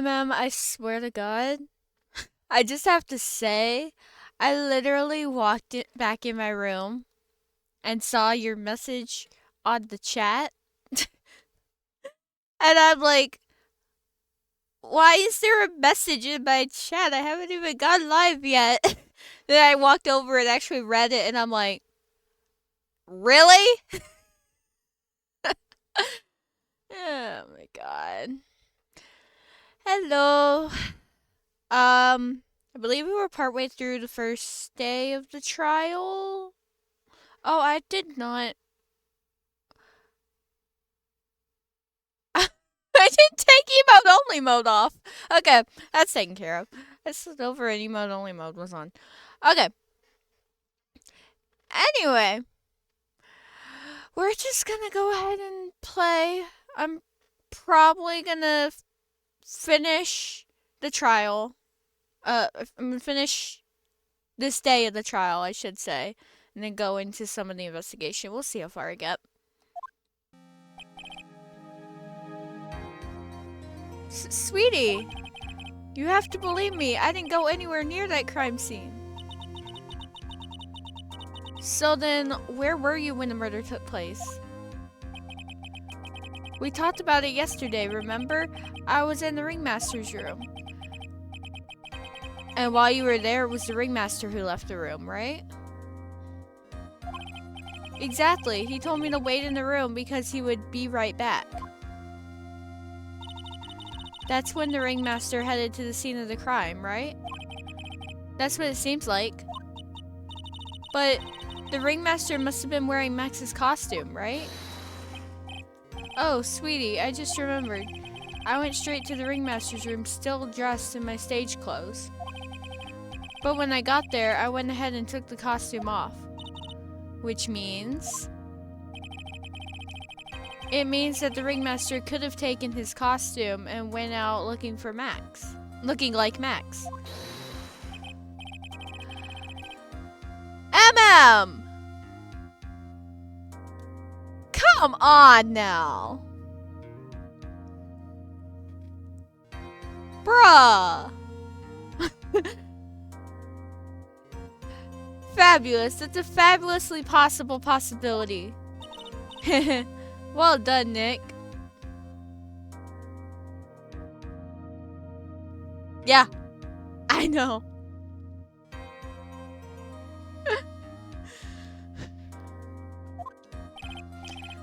I swear to God, I just have to say, I literally walked back in my room and saw your message on the chat, and I'm like, why is there a message in my chat? I haven't even gone live yet. Then I walked over and actually read it, and I'm like, really? Oh my God. Hello. I believe we were partway through the first day of the trial. Oh, I did not. I didn't take emote only mode off. Okay, that's taken care of. I slid over and emote only mode was on. Okay. Anyway, we're just gonna go ahead and play. I'm probably gonna finish the trial. I'm gonna finish this day of the trial, I should say, and then go into some of the investigation. We'll see how far I get. Sweetie, you have to believe me. I didn't go anywhere near that crime scene. So then, where were you when the murder took place? We talked about it yesterday, remember? I was in the ringmaster's room. And while you were there, it was the ringmaster who left the room, right? Exactly. He told me to wait in the room because he would be right back. That's when the ringmaster headed to the scene of the crime, right? That's what it seems like. But the ringmaster must have been wearing Max's costume, right? Oh, sweetie, I just remembered. I went straight to the ringmaster's room still dressed in my stage clothes. But when I got there, I went ahead and took the costume off. Which means... It means that the ringmaster could have taken his costume and went out looking for Max. Looking like Max. MM! Come on now. Bruh. Fabulous. That's a fabulously possible possibility. Well done, Nick. Yeah, I know.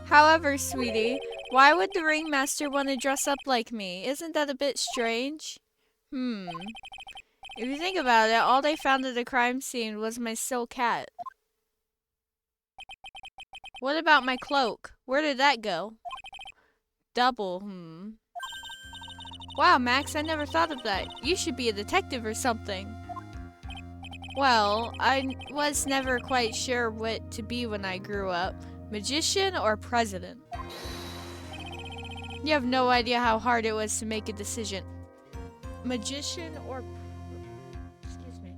However, sweetie, why would the ringmaster want to dress up like me? Isn't that a bit strange? If you think about it, all they found at the crime scene was my silk hat. What about my cloak? Where did that go? Double, Wow, Max, I never thought of that. You should be a detective or something. Well, I was never quite sure what to be when I grew up. Magician or president? You have no idea how hard it was to make a decision. Magician or... Excuse me.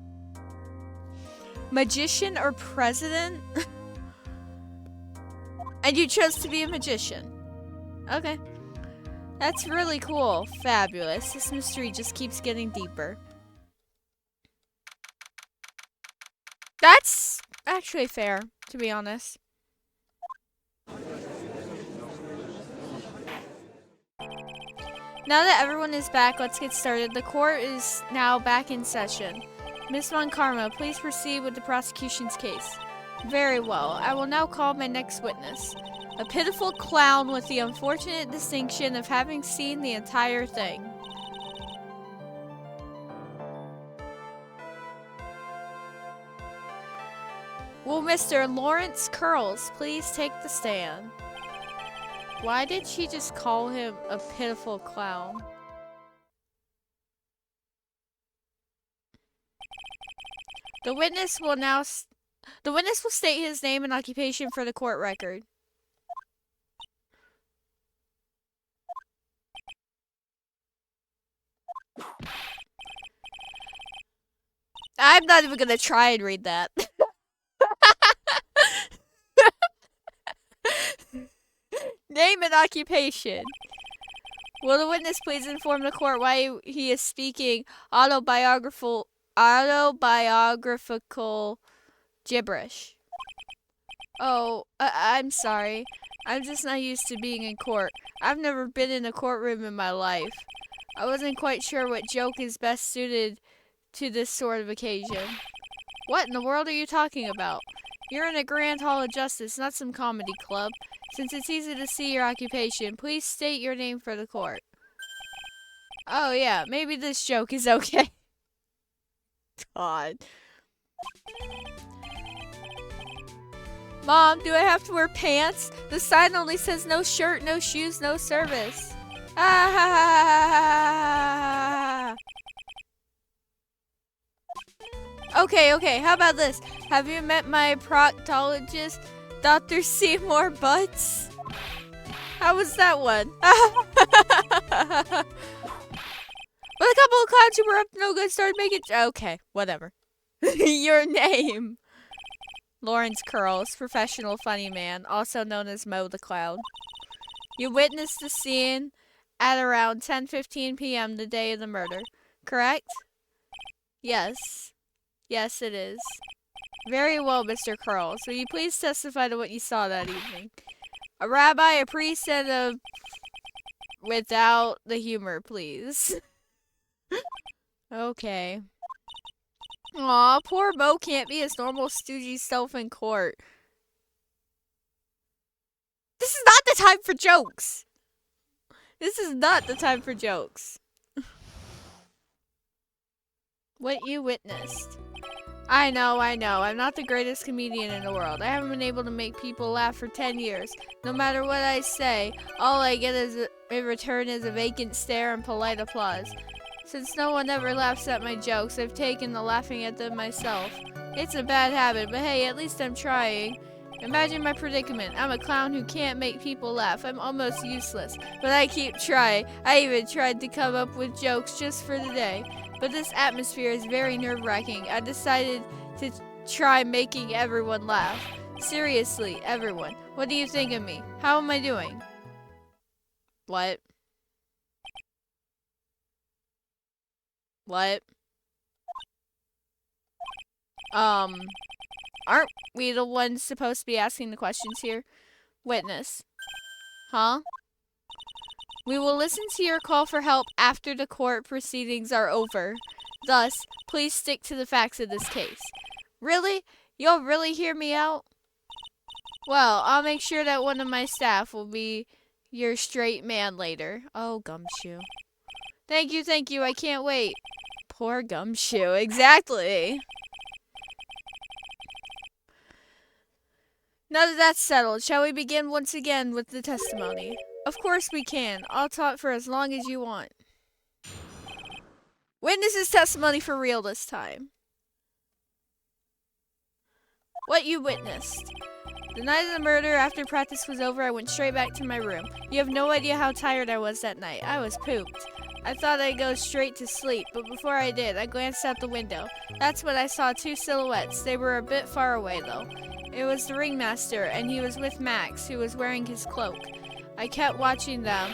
Magician or president? And you chose to be a magician. Okay. That's really cool. Fabulous. This mystery just keeps getting deeper. That's actually fair, to be honest. Now that everyone is back, let's get started. The court is now back in session. Miss Von Karma, please proceed with the prosecution's case. Very well. I will now call my next witness. A pitiful clown with the unfortunate distinction of having seen the entire thing. Will Mr. Lawrence Curls please take the stand? Why did she just call him a pitiful clown? The witness will state his name and occupation for the court record. I'm not even gonna try and read that. Name and occupation. Will the witness please inform the court why he is speaking autobiographical gibberish? Oh, I'm sorry. I'm just not used to being in court. I've never been in a courtroom in my life. I wasn't quite sure what joke is best suited to this sort of occasion. What in the world are you talking about? You're in a grand hall of justice, not some comedy club. Since it's easy to see your occupation, please state your name for the court. Oh yeah, maybe this joke is okay. God. Mom, do I have to wear pants? The sign only says no shirt, no shoes, no service. Ah! Okay, how about this? Have you met my proctologist, Dr. Seymour Butts? How was that one? With a couple of clowns who were up to no good started making... Okay, whatever. Your name. Lawrence Curls, professional funny man, also known as Mo the Clown. You witnessed the scene at around 10:15 p.m. the day of the murder, correct? Yes. Yes, it is. Very well, Mr. Curls. Will you please testify to what you saw that evening? A rabbi, a priest, and a... Without the humor, please. Okay. Aw, poor Mo can't be his normal stoogey self in court. This is not the time for jokes! This is not the time for jokes. What you witnessed. I know. I'm not the greatest comedian in the world. I haven't been able to make people laugh for 10 years. No matter what I say, all I get in return is a vacant stare and polite applause. Since no one ever laughs at my jokes, I've taken to laughing at them myself. It's a bad habit, but hey, at least I'm trying. Imagine my predicament. I'm a clown who can't make people laugh. I'm almost useless, but I keep trying. I even tried to come up with jokes just for the day. But this atmosphere is very nerve-wracking. I decided to try making everyone laugh. Seriously, everyone. What do you think of me? How am I doing? What? What? Aren't we the ones supposed to be asking the questions here? Witness. Huh? We will listen to your call for help after the court proceedings are over. Thus, please stick to the facts of this case. Really? You'll really hear me out? Well, I'll make sure that one of my staff will be your straight man later. Oh, Gumshoe. Thank you. I can't wait. Poor Gumshoe. Exactly. Now that that's settled, shall we begin once again with the testimony? Of course we can. I'll talk for as long as you want. Witness's testimony for real this time. What you witnessed. The night of the murder, after practice was over, I went straight back to my room. You have no idea how tired I was that night. I was pooped. I thought I'd go straight to sleep, but before I did, I glanced out the window. That's when I saw two silhouettes. They were a bit far away, though. It was the ringmaster, and he was with Max, who was wearing his cloak. I kept watching them,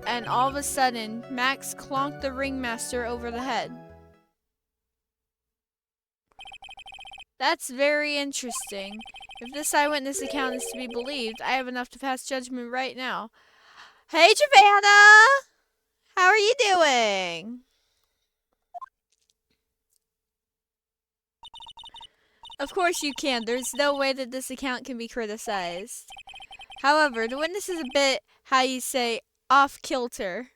and all of a sudden, Max clonked the ringmaster over the head. That's very interesting. If this eyewitness account is to be believed, I have enough to pass judgment right now. Hey, Giovanna! How are you doing? Of course you can. There's no way that this account can be criticized. However, the witness is a bit, how you say, off-kilter.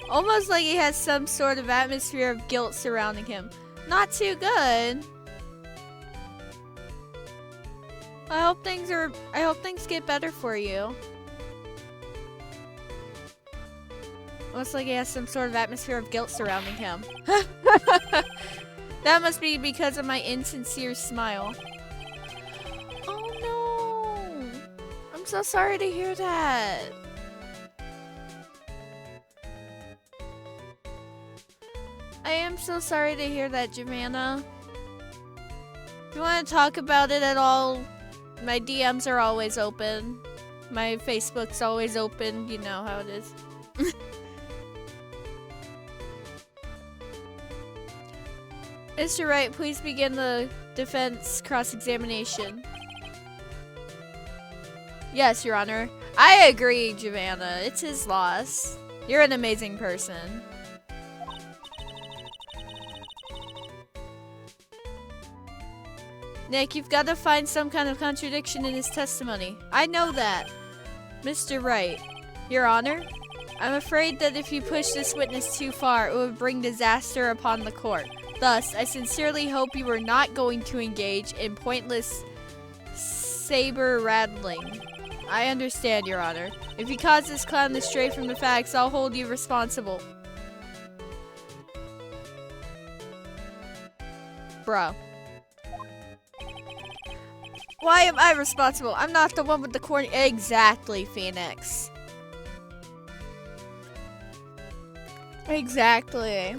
Almost like he has some sort of atmosphere of guilt surrounding him. Not too good. I hope things get better for you. Looks like he has some sort of atmosphere of guilt surrounding him. That must be because of my insincere smile. Oh no! I'm so sorry to hear that. I am so sorry to hear that, Giovanna. If you want to talk about it at all, my DMs are always open. My Facebook's always open. You know how it is. Mr. Wright, please begin the defense cross-examination. Yes, Your Honor. I agree, Giovanna. It's his loss. You're an amazing person. Nick, you've got to find some kind of contradiction in his testimony. I know that. Mr. Wright, Your Honor, I'm afraid that if you push this witness too far, it would bring disaster upon the court. Thus, I sincerely hope you are not going to engage in pointless saber rattling. I understand, Your Honor. If you cause this clown to stray from the facts, I'll hold you responsible. Bro. Why am I responsible? I'm not the one with the corny— Exactly, Phoenix. Exactly.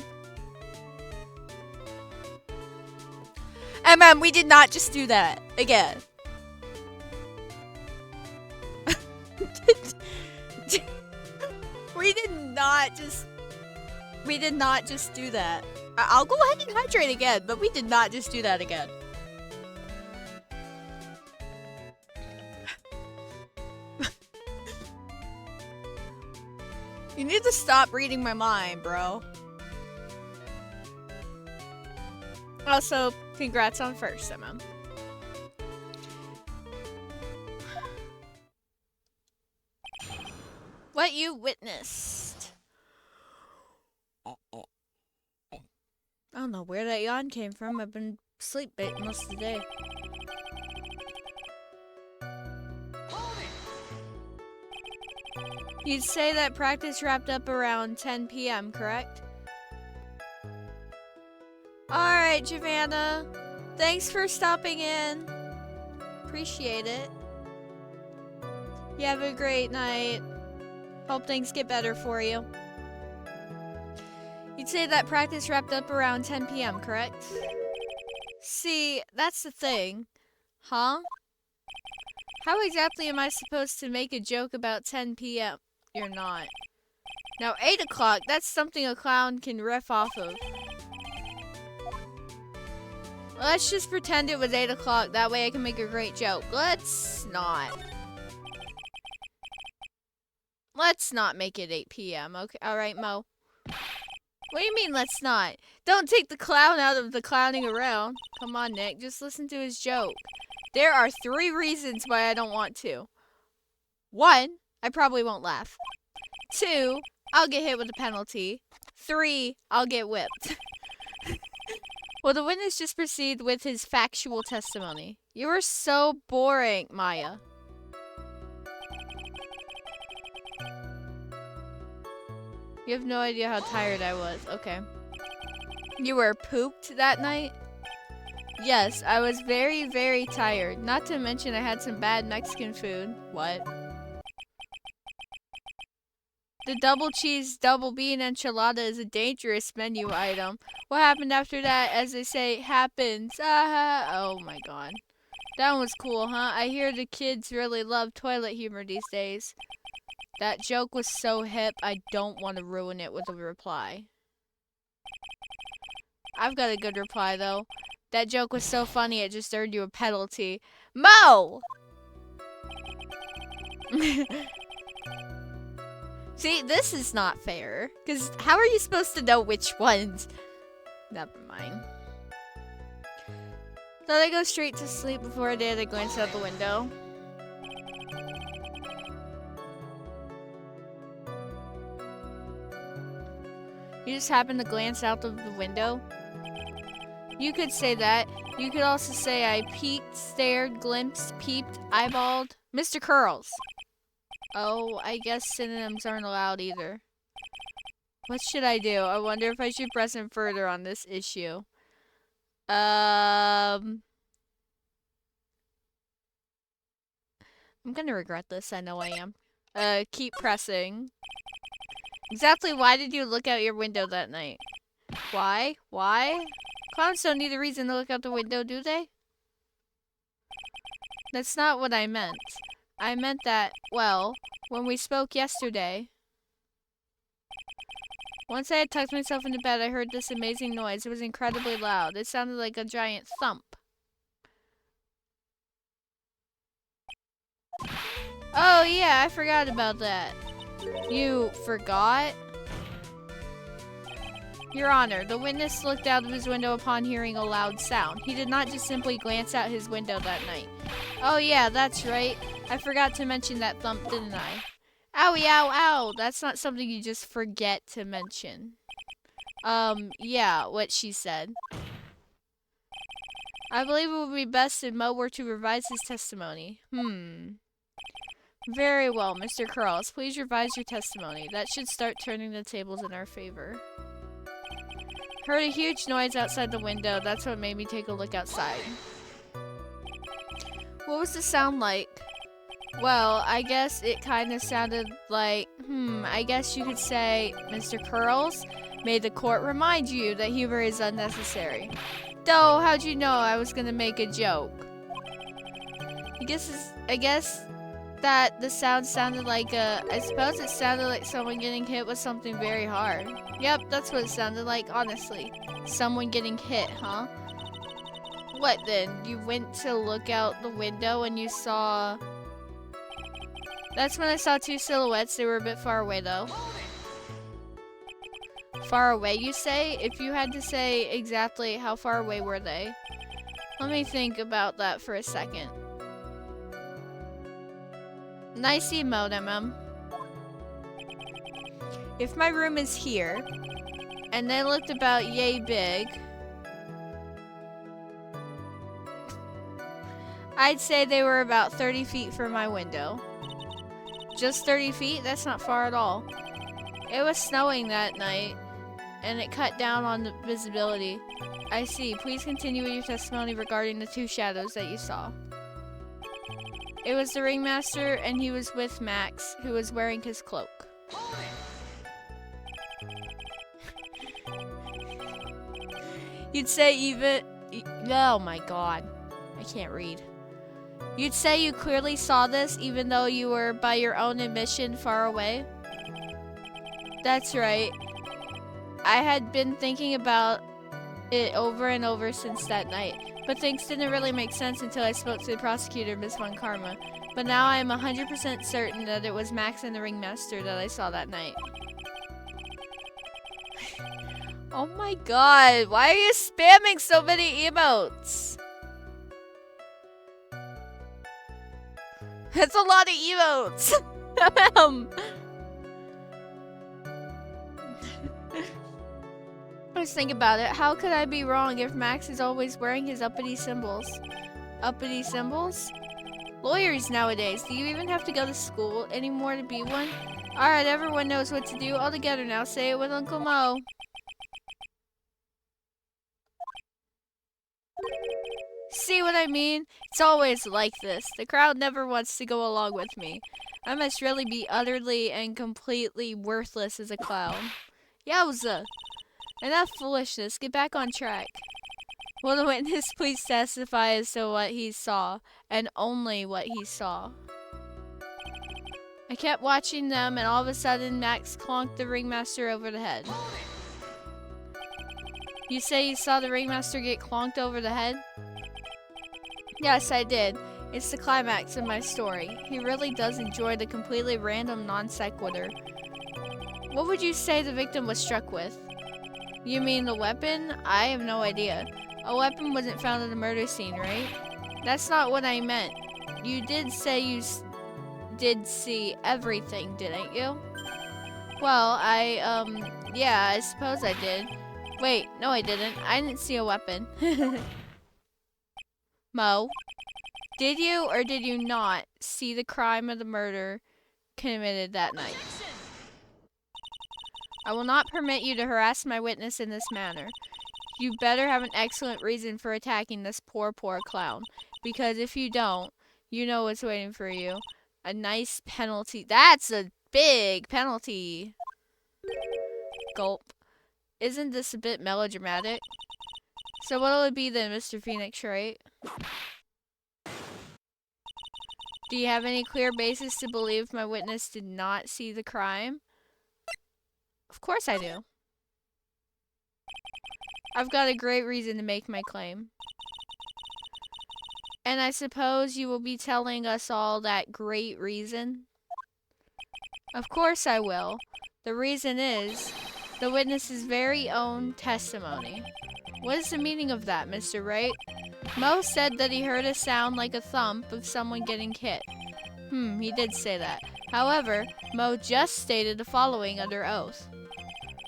We did not just do that. Again. We did not just do that. I'll go ahead and hydrate again, but we did not just do that again. You need to stop reading my mind, bro. Also, congrats on first, Emma. What you witnessed. I don't know where that yawn came from. I've been asleep most of the day. You'd say that practice wrapped up around 10 p.m., correct? Alright, Giovanna. Thanks for stopping in. Appreciate it. You have a great night. Hope things get better for you. You'd say that practice wrapped up around 10 p.m., correct? See, that's the thing. Huh? How exactly am I supposed to make a joke about 10 p.m.? You're not. Now, 8 o'clock, that's something a clown can riff off of. Let's just pretend it was 8 o'clock. That way I can make a great joke. Let's not. Let's not make it 8 p.m. Okay, alright, Mo. What do you mean, let's not? Don't take the clown out of the clowning around. Come on, Nick. Just listen to his joke. There are 3 reasons why I don't want to. 1, I probably won't laugh. 2, I'll get hit with a penalty. 3, I'll get whipped. Will the witness just proceed with his factual testimony? You are so boring, Maya. You have no idea how tired I was. Okay. You were pooped that night? Yes, I was very, very tired. Not to mention I had some bad Mexican food. What? The double cheese, double bean enchilada is a dangerous menu item. What happened after that, as they say, happens. Oh my god. That one was cool, huh? I hear the kids really love toilet humor these days. That joke was so hip, I don't want to ruin it with a reply. I've got a good reply, though. That joke was so funny, it just earned you a penalty. Mo! See, this is not fair. Because how are you supposed to know which ones? Never mind. Thought I'd go straight to sleep before I did a glance out the window. You just happened to glance out of the window? You could say that. You could also say I peeked, stared, glimpsed, peeped, eyeballed. Mr. Curls. Oh, I guess synonyms aren't allowed either. What should I do? I wonder if I should press him further on this issue. I'm gonna regret this. I know I am. Keep pressing. Exactly why did you look out your window that night? Why? Why? Clowns don't need a reason to look out the window, do they? That's not what I meant. I meant that, well, when we spoke yesterday. Once I had tucked myself into bed, I heard this amazing noise. It was incredibly loud. It sounded like a giant thump. Oh yeah, I forgot about that. You forgot? Your Honor, the witness looked out of his window upon hearing a loud sound. He did not just simply glance out his window that night. Oh yeah, that's right. I forgot to mention that thump, didn't I? Owie, ow, ow. That's not something you just forget to mention. Yeah, what she said. I believe it would be best if Mo were to revise his testimony. Very well, Mr. Curls. Please revise your testimony. That should start turning the tables in our favor. Heard a huge noise outside the window. That's what made me take a look outside. What was the sound like? Well, I guess it kind of sounded like, I guess you could say, Mr. Curls, may the court remind you that humor is unnecessary. Though, how'd you know I was gonna make a joke? I guess that the sound sounded like I suppose it sounded like someone getting hit with something very hard. Yep, that's what it sounded like, honestly. Someone getting hit, huh? What then? You went to look out the window and you saw... That's when I saw two silhouettes. They were a bit far away though. Far away, you say? If you had to say exactly how far away were they? Let me think about that for a second. Nice emote. If my room is here, and they looked about yay big, I'd say they were about 30 feet from my window. Just 30 feet? That's not far at all. It was snowing that night, and it cut down on the visibility. I see. Please continue with your testimony regarding the two shadows that you saw. It was the ringmaster, and he was with Max, who was wearing his cloak. You'd say even... Oh my god. I can't read. You'd say you clearly saw this, even though you were, by your own admission, far away? That's right. I had been thinking about it over and over since that night. But things didn't really make sense until I spoke to the prosecutor, Miss Von Karma. But now I am 100% certain that it was Max and the ringmaster that I saw that night. Oh my god, why are you spamming so many emotes? That's a lot of emotes. Let's think about it. How could I be wrong if Max is always wearing his uppity symbols? Uppity symbols? Lawyers nowadays, do you even have to go to school anymore to be one? Alright, everyone knows what to do. All together now. Say it with Uncle Mo. See what I mean? It's always like this. The crowd never wants to go along with me. I must really be utterly and completely worthless as a clown. Yowza! Enough foolishness. Get back on track. Will the witness please testify as to what he saw, and only what he saw? I kept watching them, and all of a sudden, Max clonked the ringmaster over the head. You say you saw the ringmaster get clonked over the head? Yes, I did. It's the climax of my story. He really does enjoy the completely random non sequitur. What would you say the victim was struck with? You mean the weapon? I have no idea. A weapon wasn't found at the murder scene, right? That's not what I meant. You did say you did see everything, didn't you? Well, yeah, I suppose I did. Wait, no I didn't. I didn't see a weapon. Mo, did you or did you not see the crime of the murder committed that night? I will not permit you to harass my witness in this manner. You better have an excellent reason for attacking this poor clown. Because if you don't, you know what's waiting for you. A nice penalty. That's a big penalty. Gulp. Isn't this a bit melodramatic? So what'll it be then, Mr. Phoenix, right? Do you have any clear basis to believe my witness did not see the crime? Of course I do. I've got a great reason to make my claim. And I suppose you will be telling us all that great reason? Of course I will. The reason is the witness's very own testimony. What is the meaning of that, Mr. Wright? Mo said that he heard a sound like a thump of someone getting hit. He did say that. However, Mo just stated the following under oath.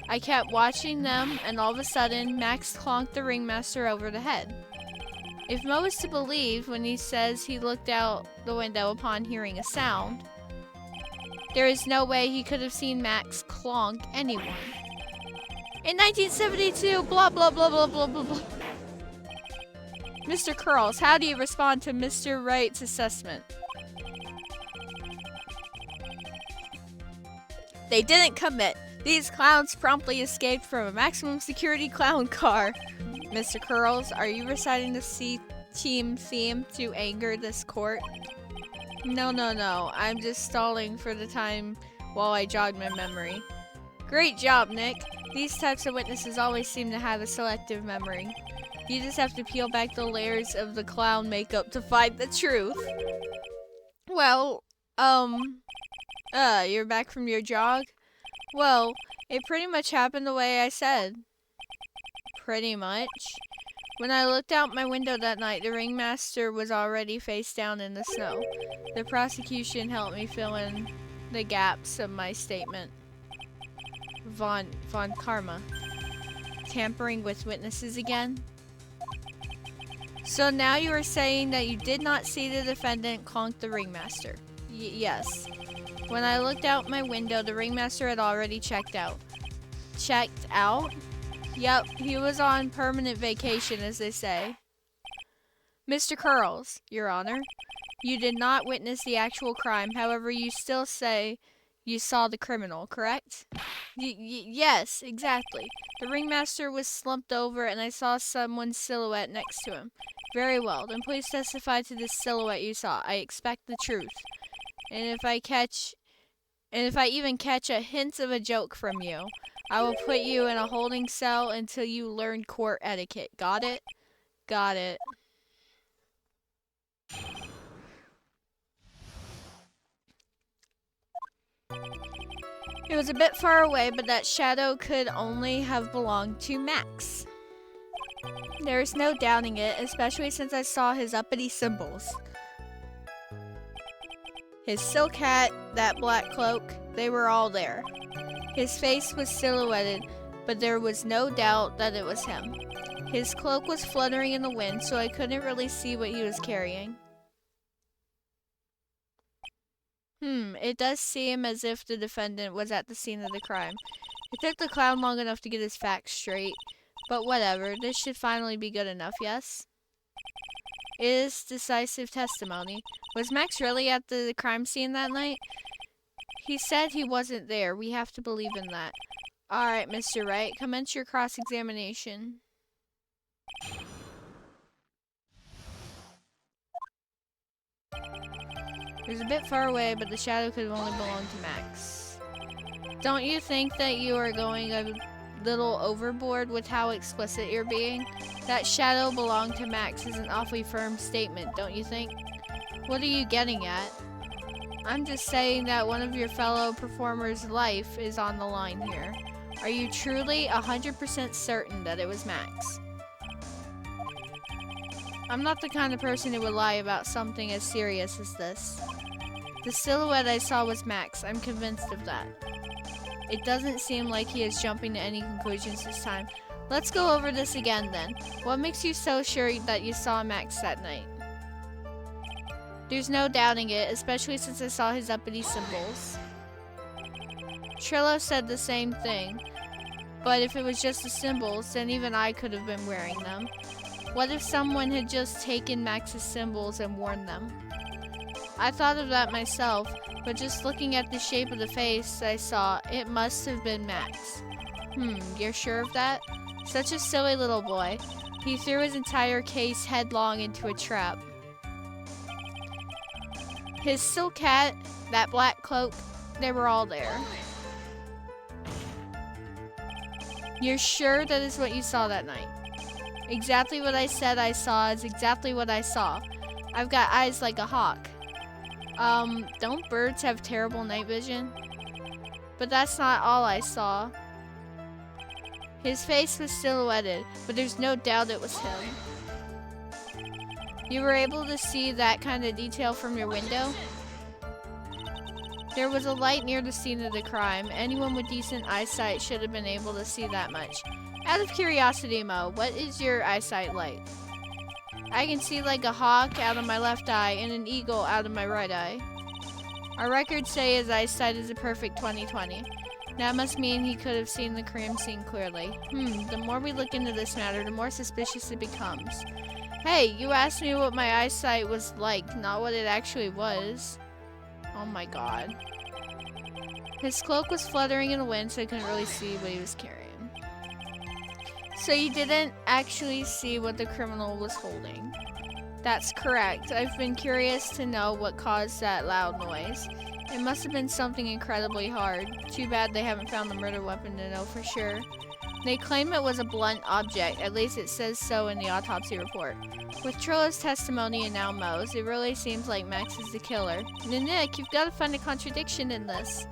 I kept watching them, and all of a sudden, Max clonked the ringmaster over the head. If Mo is to believe when he says he looked out the window upon hearing a sound, there is no way he could have seen Max clonk anyone. In 1972, blah blah blah blah blah blah blah. Mr. Curls, how do you respond to Mr. Wright's assessment? They didn't commit. These clowns promptly escaped from a maximum security clown car. Mr. Curls, are you reciting the C-Team theme to anger this court? No. I'm just stalling for the time while I jog my memory. Great job, Nick. These types of witnesses always seem to have a selective memory. You just have to peel back the layers of the clown makeup to find the truth. Well, you're back from your jog? Well, it pretty much happened the way I said. Pretty much. When I looked out my window that night, the ringmaster was already face down in the snow. The prosecution helped me fill in the gaps of my statement. Von Karma. Tampering with witnesses again? So now you are saying that you did not see the defendant clonk the ringmaster? Yes. When I looked out my window, the ringmaster had already checked out. Checked out? Yep, he was on permanent vacation, as they say. Mr. Curls, Your Honor, you did not witness the actual crime. However, you still say you saw the criminal, correct? Yes, exactly. The ringmaster was slumped over and I saw someone's silhouette next to him. Very well, then please testify to this silhouette you saw. I expect the truth. And if I even catch a hint of a joke from you, I will put you in a holding cell until you learn court etiquette. Got it? Got it. It was a bit far away, but that shadow could only have belonged to Max. There is no doubting it, especially since I saw his uppity symbols. His silk hat, that black cloak, they were all there. His face was silhouetted, but there was no doubt that it was him. His cloak was fluttering in the wind, so I couldn't really see what he was carrying. It does seem as if the defendant was at the scene of the crime. It took the clown long enough to get his facts straight, but whatever, this should finally be good enough, yes? It is decisive testimony. Was Max really at the crime scene that night? He said he wasn't there. We have to believe in that. Alright, Mr. Wright, commence your cross-examination. It was a bit far away, but the shadow could have only belonged to Max. Don't you think that you are going a little overboard with how explicit you're being? That shadow belonged to Max is an awfully firm statement, don't you think? What are you getting at? I'm just saying that one of your fellow performers' life is on the line here. Are you truly 100% certain that it was Max? I'm not the kind of person who would lie about something as serious as this. The silhouette I saw was Max. I'm convinced of that. It doesn't seem like he is jumping to any conclusions this time. Let's go over this again then. What makes you so sure that you saw Max that night? There's no doubting it, especially since I saw his uppity symbols. Trillo said the same thing, but if it was just the symbols, then even I could have been wearing them. What if someone had just taken Max's symbols and worn them? I thought of that myself, but just looking at the shape of the face I saw, it must have been Max. You're sure of that? Such a silly little boy. He threw his entire case headlong into a trap. His silk hat, that black cloak, they were all there. You're sure that is what you saw that night? Exactly what I said I saw is exactly what I saw. I've got eyes like a hawk. Don't birds have terrible night vision? But that's not all I saw. His face was silhouetted, but there's no doubt it was him. You were able to see that kind of detail from your window? There was a light near the scene of the crime. Anyone with decent eyesight should have been able to see that much. Out of curiosity, Mo, what is your eyesight like? I can see like a hawk out of my left eye and an eagle out of my right eye. Our records say his eyesight is a perfect 20/20. That must mean he could have seen the crime scene clearly. The more we look into this matter, the more suspicious it becomes. Hey, you asked me what my eyesight was like, not what it actually was. Oh my god. His cloak was fluttering in the wind, so I couldn't really see what he was carrying. So you didn't actually see what the criminal was holding? That's correct. I've been curious to know what caused that loud noise. It must have been something incredibly hard. Too bad they haven't found the murder weapon to know for sure. They claim it was a blunt object, at least it says so in the autopsy report. With Trillo's testimony and now Mo's, it really seems like Max is the killer. Nick, you've got to find a contradiction in this.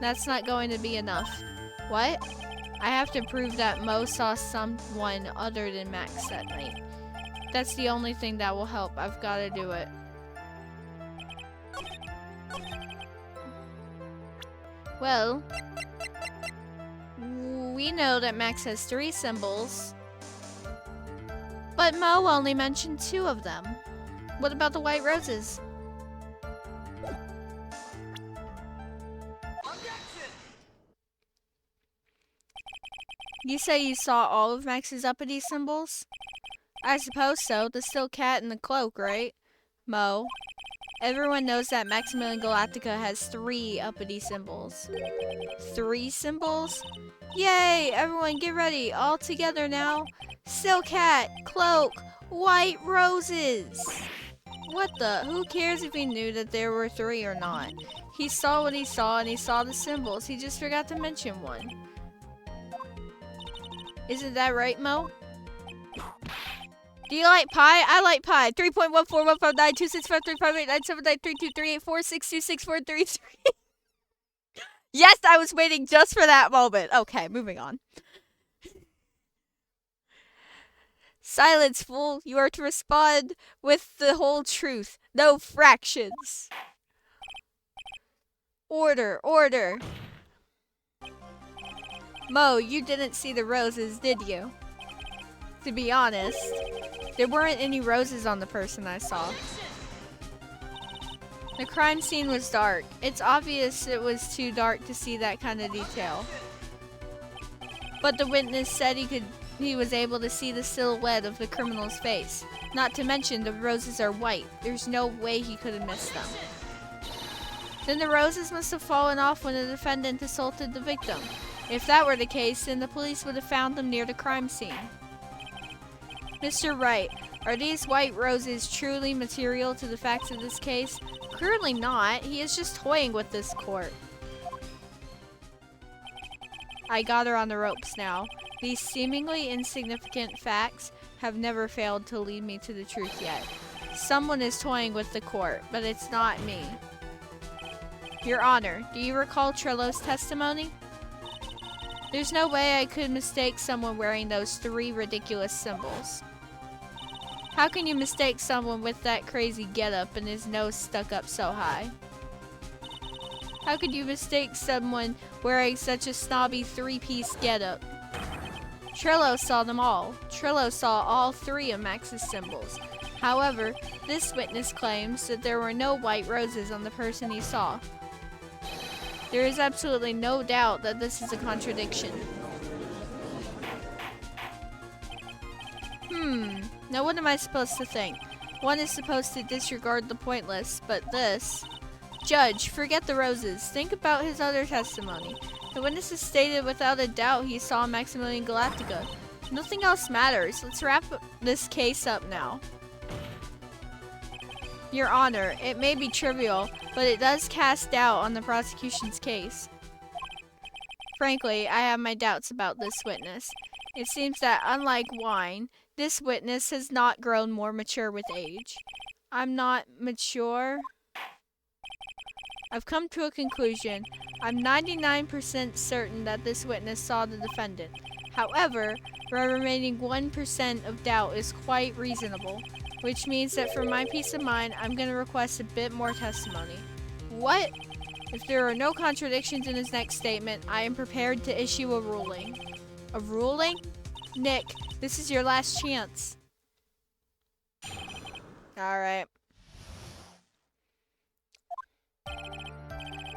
That's not going to be enough. What? I have to prove that Mo saw someone other than Max that night. That's the only thing that will help. I've got to do it. Well, we know that Max has 3 symbols, but Mo only mentioned 2 of them. What about the white roses? You say you saw all of Max's uppity symbols? I suppose so. The still cat and the cloak, right? Mo, everyone knows that Maximilian Galactica has 3 uppity symbols. 3 symbols? Yay! Everyone get ready. All together now. Still cat, cloak, white roses. What the? Who cares if he knew that there were 3 or not? He saw what he saw and he saw the symbols. He just forgot to mention one. Isn't that right, Mo? Do you like pie? I like pie. 3.1415926535897932384626433. Yes, I was waiting just for that moment. Okay, moving on. Silence, fool. You are to respond with the whole truth. No fractions. Order, order. Mo, you didn't see the roses, did you? To be honest, there weren't any roses on the person I saw. The crime scene was dark. It's obvious it was too dark to see that kind of detail. But the witness said he was able to see the silhouette of the criminal's face. Not to mention the roses are white. There's no way he could have missed them. Then the roses must have fallen off when the defendant assaulted the victim. If that were the case, then the police would have found them near the crime scene. Mr. Wright, are these white roses truly material to the facts of this case? Clearly not. He is just toying with this court. I got her on the ropes now. These seemingly insignificant facts have never failed to lead me to the truth yet. Someone is toying with the court, but it's not me. Your Honor, do you recall Trillo's testimony? There's no way I could mistake someone wearing those 3 ridiculous symbols. How can you mistake someone with that crazy getup and his nose stuck up so high? How could you mistake someone wearing such a snobby 3-piece getup? Trillo saw them all. Trillo saw all 3 of Max's symbols. However, this witness claims that there were no white roses on the person he saw. There is absolutely no doubt that this is a contradiction. Now what am I supposed to think? One is supposed to disregard the pointless, but this... Judge, forget the roses. Think about his other testimony. The witness has stated without a doubt he saw Maximilian Galactica. Nothing else matters. Let's wrap this case up now. Your Honor, it may be trivial, but it does cast doubt on the prosecution's case. Frankly, I have my doubts about this witness. It seems that, unlike wine, this witness has not grown more mature with age. I'm not mature. I've come to a conclusion. I'm 99% certain that this witness saw the defendant. However, the remaining 1% of doubt is quite reasonable, which means that for my peace of mind, I'm going to request a bit more testimony. What? If there are no contradictions in his next statement, I am prepared to issue a ruling. A ruling? Nick, this is your last chance. Alright.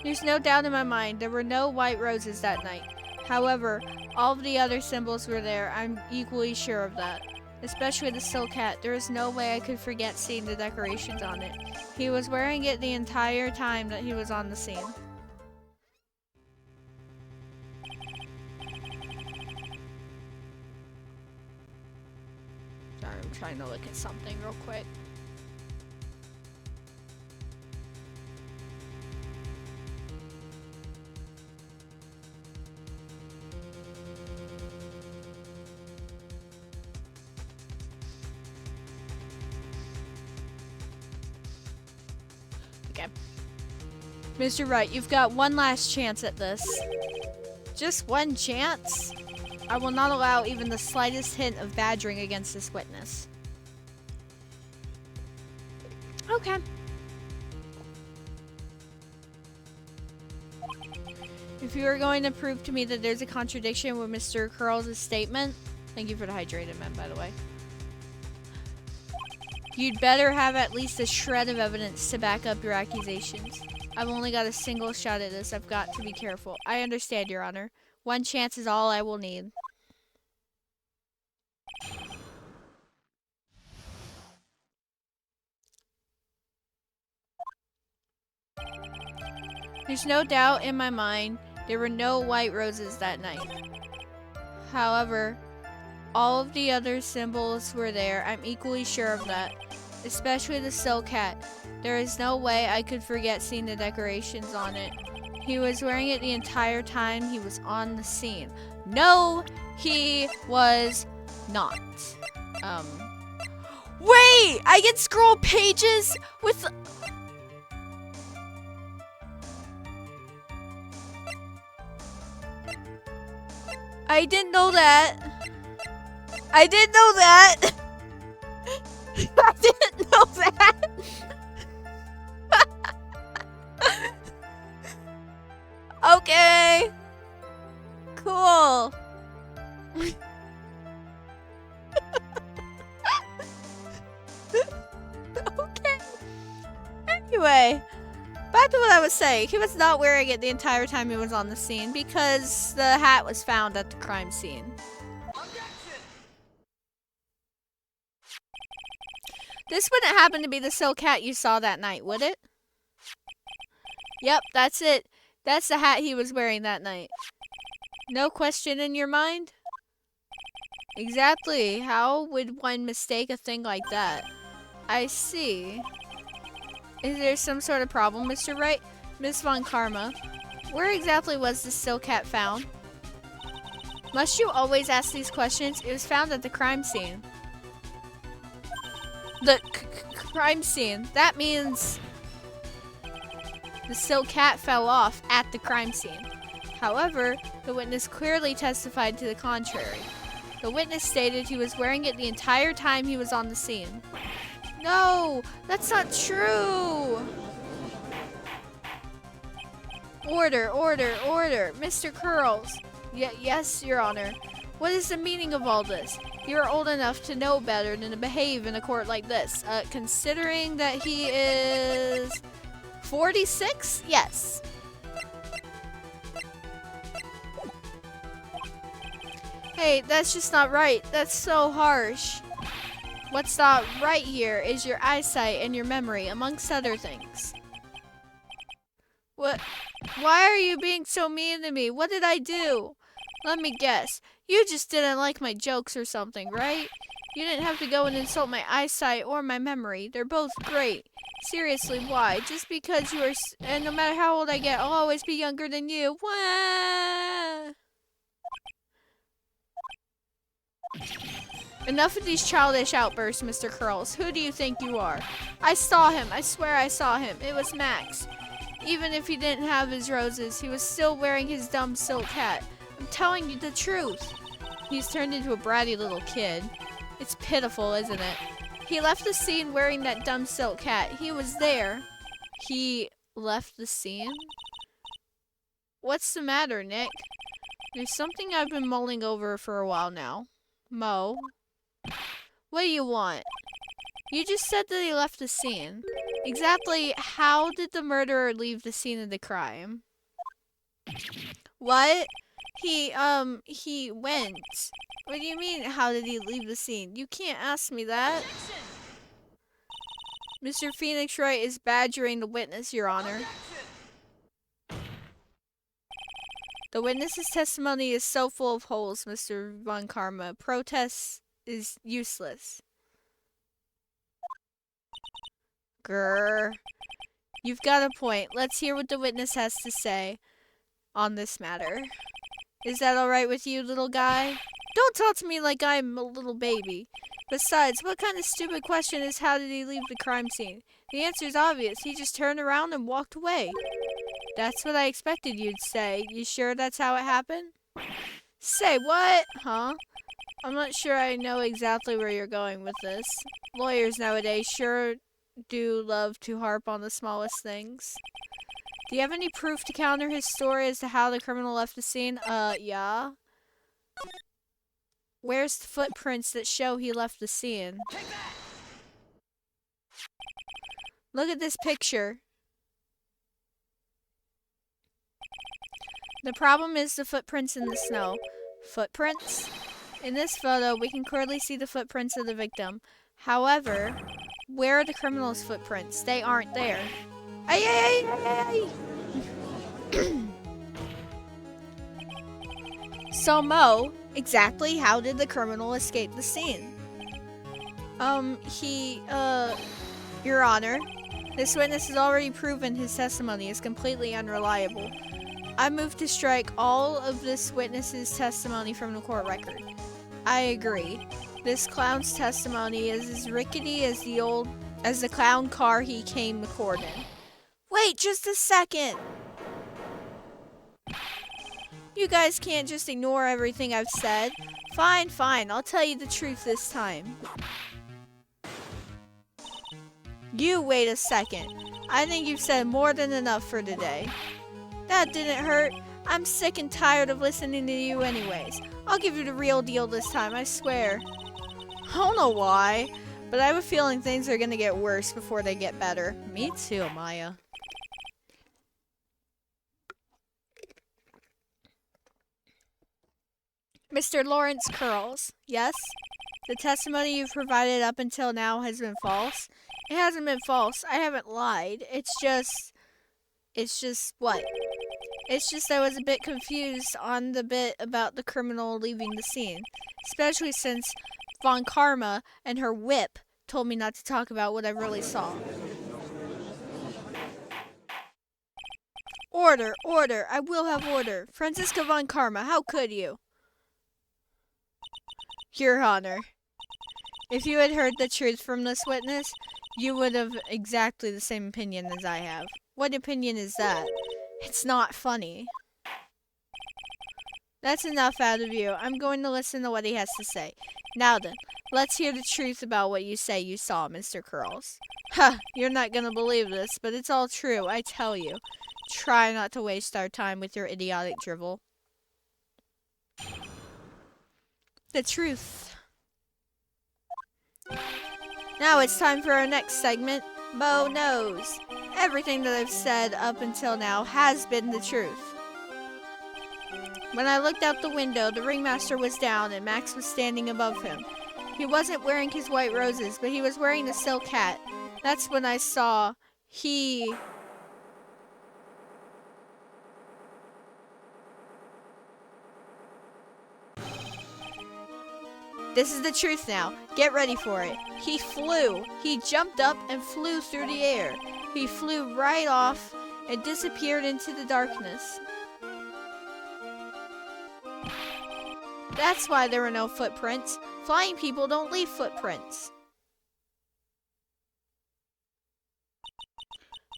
There's no doubt in my mind, there were no white roses that night. However, all of the other symbols were there, I'm equally sure of that. Especially the silk hat, there is no way I could forget seeing the decorations on it. He was wearing it the entire time that he was on the scene. Sorry, I'm trying to look at something real quick. Mr. Wright, you've got one last chance at this. Just one chance? I will not allow even the slightest hint of badgering against this witness. Okay. If you are going to prove to me that there's a contradiction with Mr. Curls' statement, thank you for the hydrated man, by the way. You'd better have at least a shred of evidence to back up your accusations. I've only got a single shot at this. I've got to be careful. I understand, Your Honor. One chance is all I will need. There's no doubt in my mind there were no white roses that night. However, all of the other symbols were there. I'm equally sure of that. Especially the silk hat. There is no way I could forget seeing the decorations on it. He was wearing it the entire time he was on the scene. No, he was not. Wait! I can scroll pages with... I didn't know that. I didn't know that. I didn't know that. Okay. Cool. Okay. Anyway, back to what I was saying. He was not wearing it the entire time he was on the scene because the hat was found at the crime scene. This wouldn't happen to be the silk hat you saw that night, would it? Yep, that's it. That's the hat he was wearing that night. No question in your mind? Exactly. How would one mistake a thing like that? I see. Is there some sort of problem, Mr. Wright? Miss Von Karma, where exactly was the silk hat found? Must you always ask these questions? It was found at the crime scene. The crime scene. That means the silk hat fell off at the crime scene. However, the witness clearly testified to the contrary. The witness stated he was wearing it the entire time he was on the scene. No, that's not true. Order, order, order. Mr. Curls. Yes, Your Honor. What is the meaning of all this? You're old enough to know better than to behave in a court like this. Considering that he is 46? Yes. Hey, that's just not right. That's so harsh. What's not right here is your eyesight and your memory, amongst other things. What? Why are you being so mean to me? What did I do? Let me guess. You just didn't like my jokes or something, right? You didn't have to go and insult my eyesight or my memory. They're both great. Seriously, why? Just because you are... And no matter how old I get, I'll always be younger than you. Wah! Enough of these childish outbursts, Mr. Curls. Who do you think you are? I saw him. I swear I saw him. It was Max. Even if he didn't have his roses, he was still wearing his dumb silk hat. I'm telling you the truth. He's turned into a bratty little kid. It's pitiful, isn't it? He left the scene wearing that dumb silk hat. He was there. He left the scene? What's the matter, Nick? There's something I've been mulling over for a while now. Mo, what do you want? You just said that he left the scene. Exactly how did the murderer leave the scene of the crime? What? He went. What do you mean, how did he leave the scene? You can't ask me that. Mr. Phoenix Wright is badgering the witness, Your Honor. The witness's testimony is so full of holes, Mr. Von Karma. Protest is useless. Grrr. You've got a point. Let's hear what the witness has to say on this matter. Is that alright with you, little guy? Don't talk to me like I'm a little baby. Besides, what kind of stupid question is how did he leave the crime scene? The answer's obvious. He just turned around and walked away. That's what I expected you'd say. You sure that's how it happened? Say what? Huh? I'm not sure I know exactly where you're going with this. Lawyers nowadays sure do love to harp on the smallest things. Do you have any proof to counter his story as to how the criminal left the scene? Yeah. Where's the footprints that show he left the scene? Look at this picture. The problem is the footprints in the snow. Footprints? In this photo, we can clearly see the footprints of the victim. However, where are the criminal's footprints? They aren't there. Ay, ay, ay, ay, ay. So, Mo, exactly how did the criminal escape the scene? Your Honor, this witness has already proven his testimony is completely unreliable. I move to strike all of this witness's testimony from the court record. I agree. This clown's testimony is as rickety as the clown car he came to court in. Wait just a second! You guys can't just ignore everything I've said. Fine, fine, I'll tell you the truth this time. You wait a second. I think you've said more than enough for today. That didn't hurt. I'm sick and tired of listening to you anyways. I'll give you the real deal this time, I swear. I don't know why, but I have a feeling things are gonna get worse before they get better. Me too, Maya. Mr. Lawrence Curls, yes? The testimony you've provided up until now has been false? It hasn't been false. I haven't lied. It's just what? It's just I was a bit confused on the bit about the criminal leaving the scene. Especially since Von Karma and her whip told me not to talk about what I really saw. Order, order, I will have order. Franziska Von Karma, how could you? Your Honor, if you had heard the truth from this witness, you would have exactly the same opinion as I have. What opinion is that? It's not funny. That's enough out of you. I'm going to listen to what he has to say. Now then, let's hear the truth about what you say you saw, Mr. Curls. Huh, you're not gonna believe this, but it's all true, I tell you. Try not to waste our time with your idiotic drivel. The truth. Now it's time for our next segment, Mo Knows. Everything that I've said up until now has been the truth. When I looked out the window, the ringmaster was down and Max was standing above him. He wasn't wearing his white roses, but he was wearing the silk hat. That's when I saw he... This is the truth now. Get ready for it. He flew. He jumped up and flew through the air. He flew right off and disappeared into the darkness. That's why there were no footprints. Flying people don't leave footprints.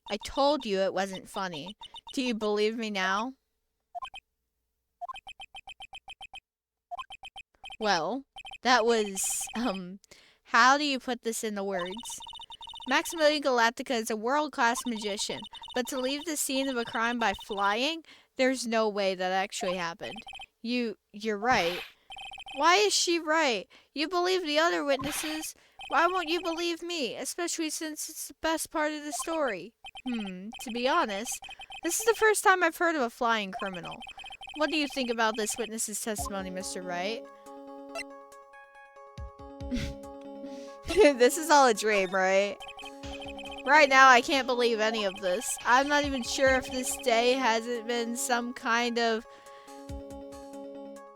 I told you it wasn't funny. Do you believe me now? Well, that was, how do you put this into words? Maximilian Galactica is a world-class magician, but to leave the scene of a crime by flying, there's no way that actually happened. You're right. Why is she right? You believe the other witnesses. Why won't you believe me? Especially since it's the best part of the story. To be honest, this is the first time I've heard of a flying criminal. What do you think about this witness's testimony, Mr. Wright? This is all a dream, right? Right now, I can't believe any of this. I'm not even sure if this day hasn't been some kind of...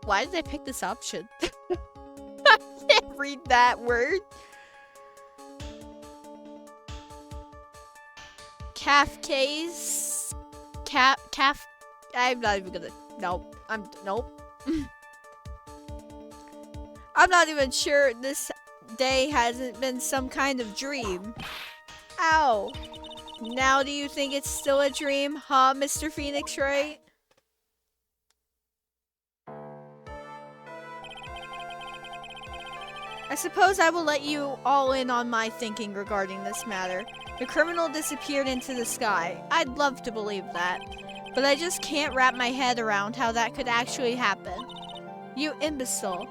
Why did I pick this option? I can't read that word. Calf. I'm not even gonna. Nope. Nope. I'm not even sure this day hasn't been some kind of dream. Ow. Now do you think it's still a dream, huh, Mr. Phoenix Wright? I suppose I will let you all in on my thinking regarding this matter. The criminal disappeared into the sky. I'd love to believe that, but I just can't wrap my head around how that could actually happen. You imbecile.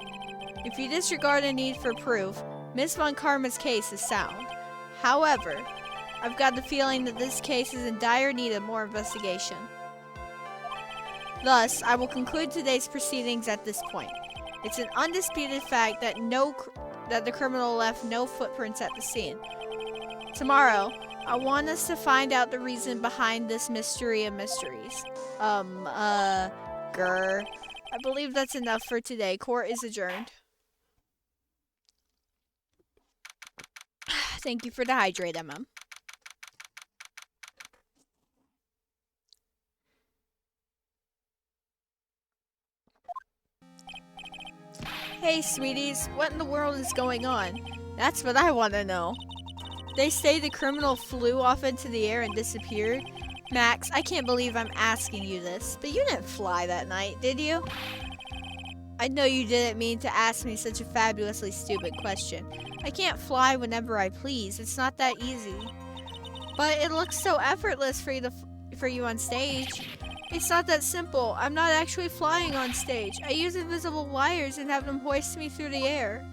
If you disregard a need for proof, Miss Von Karma's case is sound. However, I've got the feeling that this case is in dire need of more investigation. Thus, I will conclude today's proceedings at this point. It's an undisputed fact that the criminal left no footprints at the scene. Tomorrow, I want us to find out the reason behind this mystery of mysteries. I believe that's enough for today. Court is adjourned. Thank you for the hydrate, MM. Hey, sweeties, what in the world is going on? That's what I want to know. They say the criminal flew off into the air and disappeared. Max, I can't believe I'm asking you this, but you didn't fly that night, did you? I know you didn't mean to ask me such a fabulously stupid question. I can't fly whenever I please. It's not that easy. But it looks so effortless for you on stage. It's not that simple. I'm not actually flying on stage. I use invisible wires and have them hoist me through the air.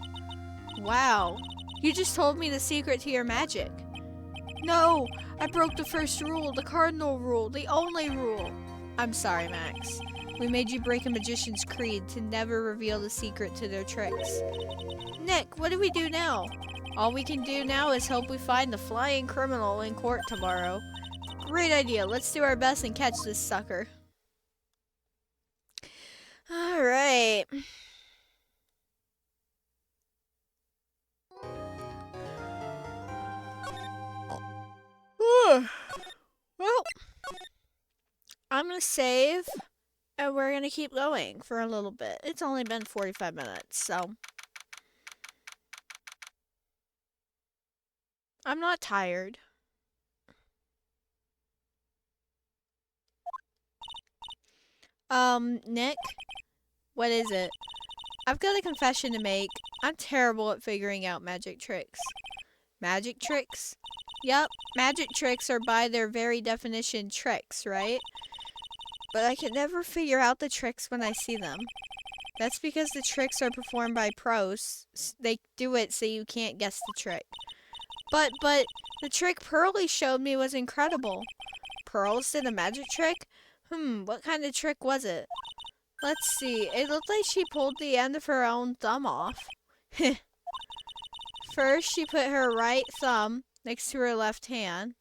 Wow. You just told me the secret to your magic. No, I broke the first rule, the cardinal rule, the only rule. I'm sorry, Max. We made you break a magician's creed to never reveal the secret to their tricks. Nick, what do we do now? All we can do now is hope we find the flying criminal in court tomorrow. Great idea. Let's do our best and catch this sucker. Alright. Well, I'm gonna save, and we're gonna keep going for a little bit. It's only been 45 minutes, so I'm not tired. Nick? What is it? I've got a confession to make. I'm terrible at figuring out magic tricks. Magic tricks? Yup, magic tricks are by their very definition tricks, right? But I can never figure out the tricks when I see them. That's because the tricks are performed by pros. They do it so you can't guess the trick. But the trick Pearlie showed me was incredible. Pearls did a magic trick? What kind of trick was it? Let's see. It looked like she pulled the end of her own thumb off. First, she put her right thumb next to her left hand.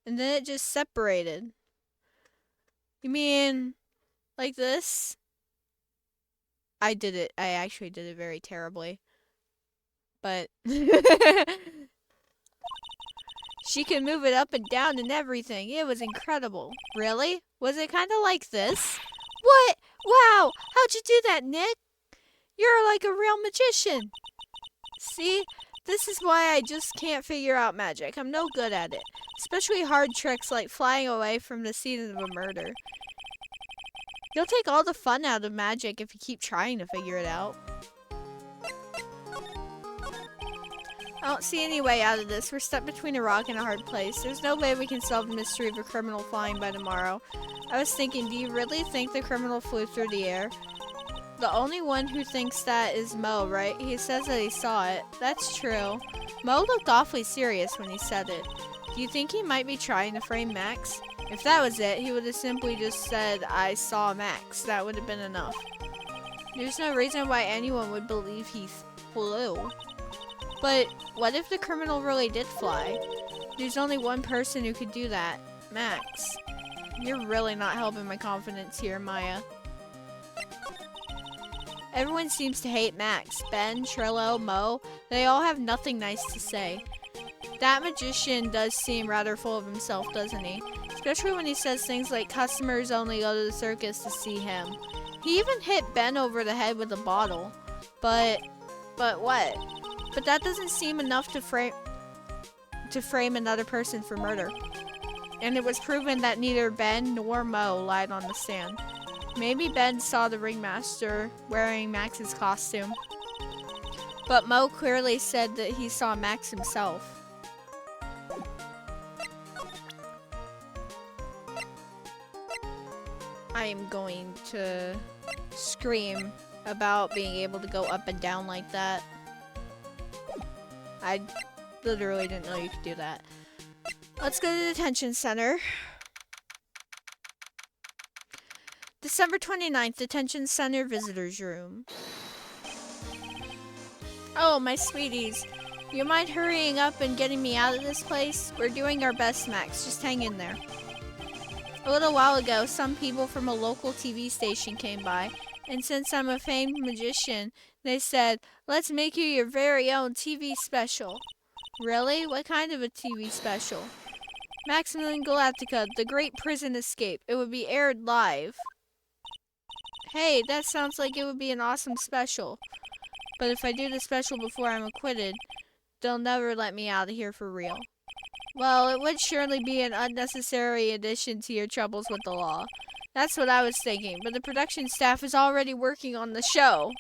And then it just separated. You mean like this? I did it. I actually did it very terribly. But she could move it up and down and everything. It was incredible. Really? Was it kind of like this? What? Wow! How'd you do that, Nick? You're like a real magician. See? This is why I just can't figure out magic. I'm no good at it. Especially hard tricks like flying away from the scene of a murder. You'll take all the fun out of magic if you keep trying to figure it out. I don't see any way out of this. We're stuck between a rock and a hard place. There's no way we can solve the mystery of a criminal flying by tomorrow. I was thinking, do you really think the criminal flew through the air? The only one who thinks that is Mo, right? He says that he saw it. That's true. Mo looked awfully serious when he said it. Do you think he might be trying to frame Max? If that was it, he would have simply just said, I saw Max. That would have been enough. There's no reason why anyone would believe he flew. But what if the criminal really did fly? There's only one person who could do that. Max. You're really not helping my confidence here, Maya. Everyone seems to hate Max. Ben, Trillo, Mo, they all have nothing nice to say. That magician does seem rather full of himself, doesn't he? Especially when he says things like customers only go to the circus to see him. He even hit Ben over the head with a bottle. But what? But that doesn't seem enough to frame another person for murder. And it was proven that neither Ben nor Mo lied on the stand. Maybe Ben saw the ringmaster wearing Max's costume. But Mo clearly said that he saw Max himself. I am going to scream about being able to go up and down like that. I literally didn't know you could do that. Let's go to the detention center. December 29th, detention center visitors room. Oh, my sweeties. You mind hurrying up and getting me out of this place? We're doing our best, Max. Just hang in there. A little while ago, some people from a local TV station came by, and since I'm a famed magician, they said, let's make you your very own TV special. Really? What kind of a TV special? Maximum Galactica, The Great Prison Escape. It would be aired live. Hey, that sounds like it would be an awesome special. But if I do the special before I'm acquitted, they'll never let me out of here for real. Well, it would surely be an unnecessary addition to your troubles with the law. That's what I was thinking, but the production staff is already working on the show.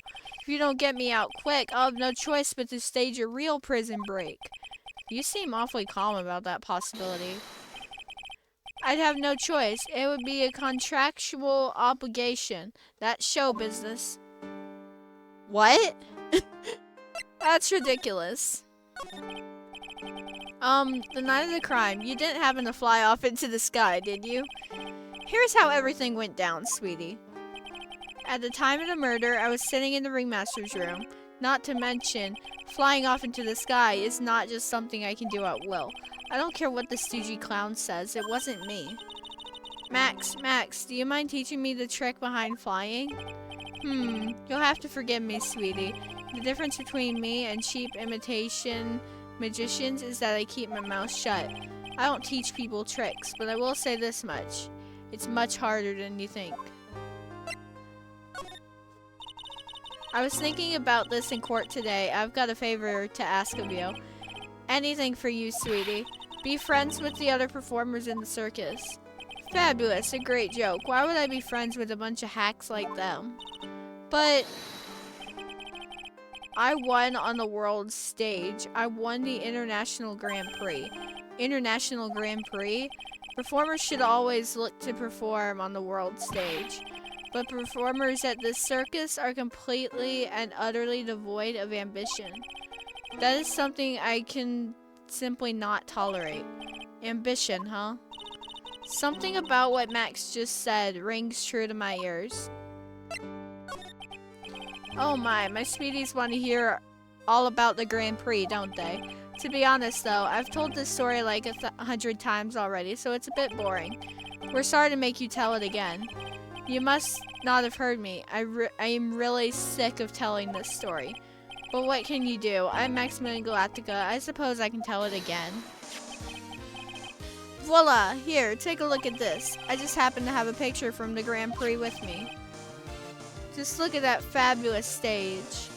If you don't get me out quick, I'll have no choice but to stage a real prison break. You seem awfully calm about that possibility. I'd have no choice. It would be a contractual obligation. That's show business. What? That's ridiculous. The night of the crime, you didn't happen to fly off into the sky, did you? Here's how everything went down, sweetie. At the time of the murder, I was sitting in the ringmaster's room. Not to mention, flying off into the sky is not just something I can do at will. I don't care what the stoogey clown says, it wasn't me. Max, do you mind teaching me the trick behind flying? You'll have to forgive me, sweetie. The difference between me and cheap imitation magicians is that I keep my mouth shut. I don't teach people tricks, but I will say this much. It's much harder than you think. I was thinking about this in court today. I've got a favor to ask of you. Anything for you, sweetie. Be friends with the other performers in the circus. Fabulous, a great joke. Why would I be friends with a bunch of hacks like them? But I won on the world stage. I won the International Grand Prix. International Grand Prix? Performers should always look to perform on the world stage. But performers at this circus are completely and utterly devoid of ambition. That is something I can simply not tolerate. Ambition, huh? Something about what Max just said rings true to my ears. Oh my sweeties want to hear all about the Grand Prix, don't they? To be honest though, I've told this story like 100 times already, so it's a bit boring. We're sorry to make you tell it again. You must not have heard me. I am really sick of telling this story. But what can you do? I'm Maximilian Galactica. I suppose I can tell it again. Voila! Here, take a look at this. I just happen to have a picture from the Grand Prix with me. Just look at that fabulous stage.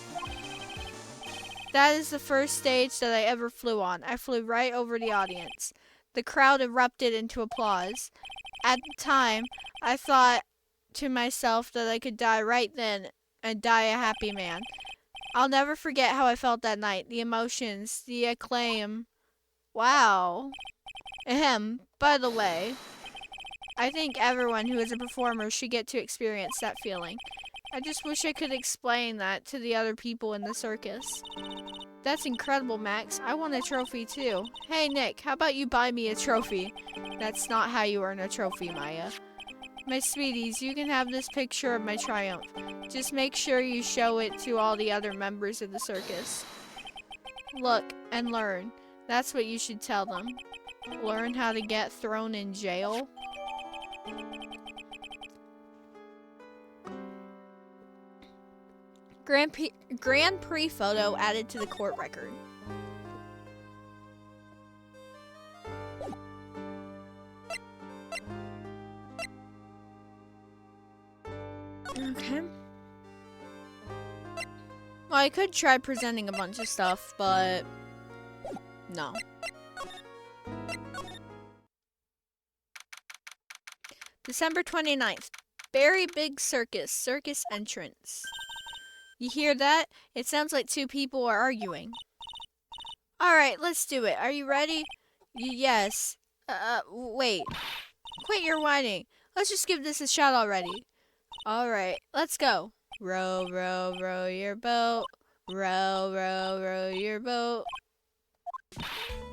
That is the first stage that I ever flew on. I flew right over the audience. The crowd erupted into applause. At the time, I thought to myself that I could die right then and die a happy man. I'll never forget how I felt that night. The emotions, the acclaim. Wow. Ahem. By the way, I think everyone who is a performer should get to experience that feeling. I just wish I could explain that to the other people in the circus. That's incredible, Max. I want a trophy too. Hey, Nick, how about you buy me a trophy? That's not how you earn a trophy, Maya. My sweeties, you can have this picture of my triumph. Just make sure you show it to all the other members of the circus. Look and learn. That's what you should tell them. Learn how to get thrown in jail? Grand Prix photo added to the court record. Okay. Well, I could try presenting a bunch of stuff, but no. December 29th. Very big circus entrance. You hear that? It sounds like two people are arguing. Alright, let's do it. Are you ready? Yes. Wait. Quit your whining. Let's just give this a shot already. Alright, let's go. Row, row, row your boat. Row, row, row your boat.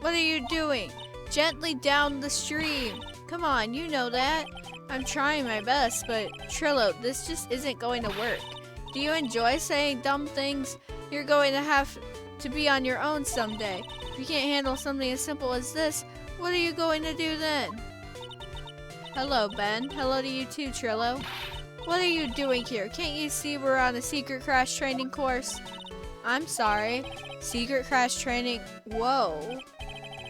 What are you doing? Gently down the stream. Come on, you know that. I'm trying my best, but Trillo, this just isn't going to work. Do you enjoy saying dumb things? You're going to have to be on your own someday. If you can't handle something as simple as this, what are you going to do then? Hello, Ben. Hello to you too, Trillo. What are you doing here? Can't you see we're on a secret crash training course? I'm sorry. Secret crash training? Whoa.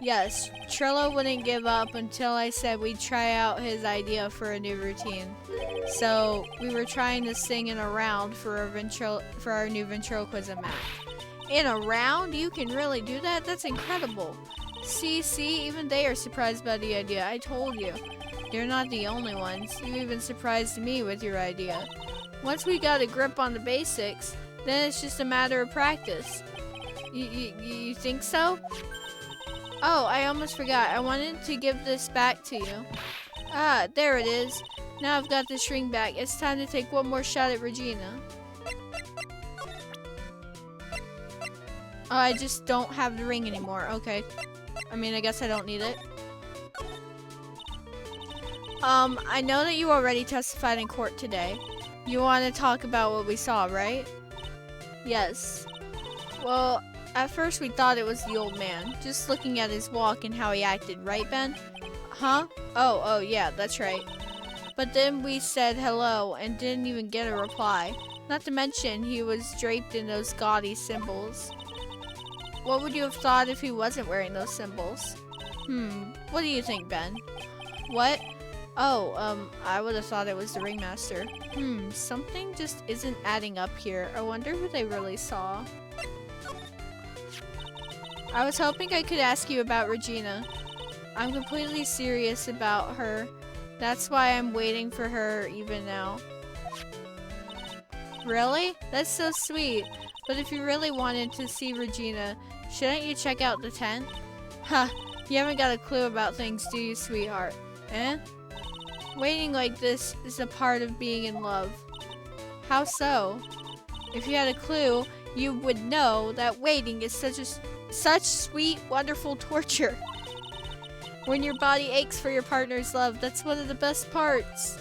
Yes, Trillo wouldn't give up until I said we'd try out his idea for a new routine. So, we were trying to sing in a round for our new ventriloquism act. In a round? You can really do that? That's incredible. See, even they are surprised by the idea. I told you. You're not the only ones. You even surprised me with your idea. Once we got a grip on the basics, then it's just a matter of practice. You think so? Oh, I almost forgot. I wanted to give this back to you. Ah, there it is. Now I've got the string back. It's time to take one more shot at Regina. Oh, I just don't have the ring anymore. Okay. I mean, I guess I don't need it. I know that you already testified in court today. You want to talk about what we saw, right? Yes. Well, at first we thought it was the old man, just looking at his walk and how he acted, right, Ben? Huh? Oh, yeah, that's right. But then we said hello and didn't even get a reply. Not to mention, he was draped in those gaudy symbols. What would you have thought if he wasn't wearing those symbols? What do you think, Ben? What? Oh, I would have thought it was the ringmaster. Something just isn't adding up here. I wonder who they really saw. I was hoping I could ask you about Regina. I'm completely serious about her. That's why I'm waiting for her even now. Really? That's so sweet. But if you really wanted to see Regina, shouldn't you check out the tent? Ha! You haven't got a clue about things, do you, sweetheart? Eh? Waiting like this is a part of being in love. How so? If you had a clue, you would know that waiting is such sweet, wonderful torture. When your body aches for your partner's love, that's one of the best parts.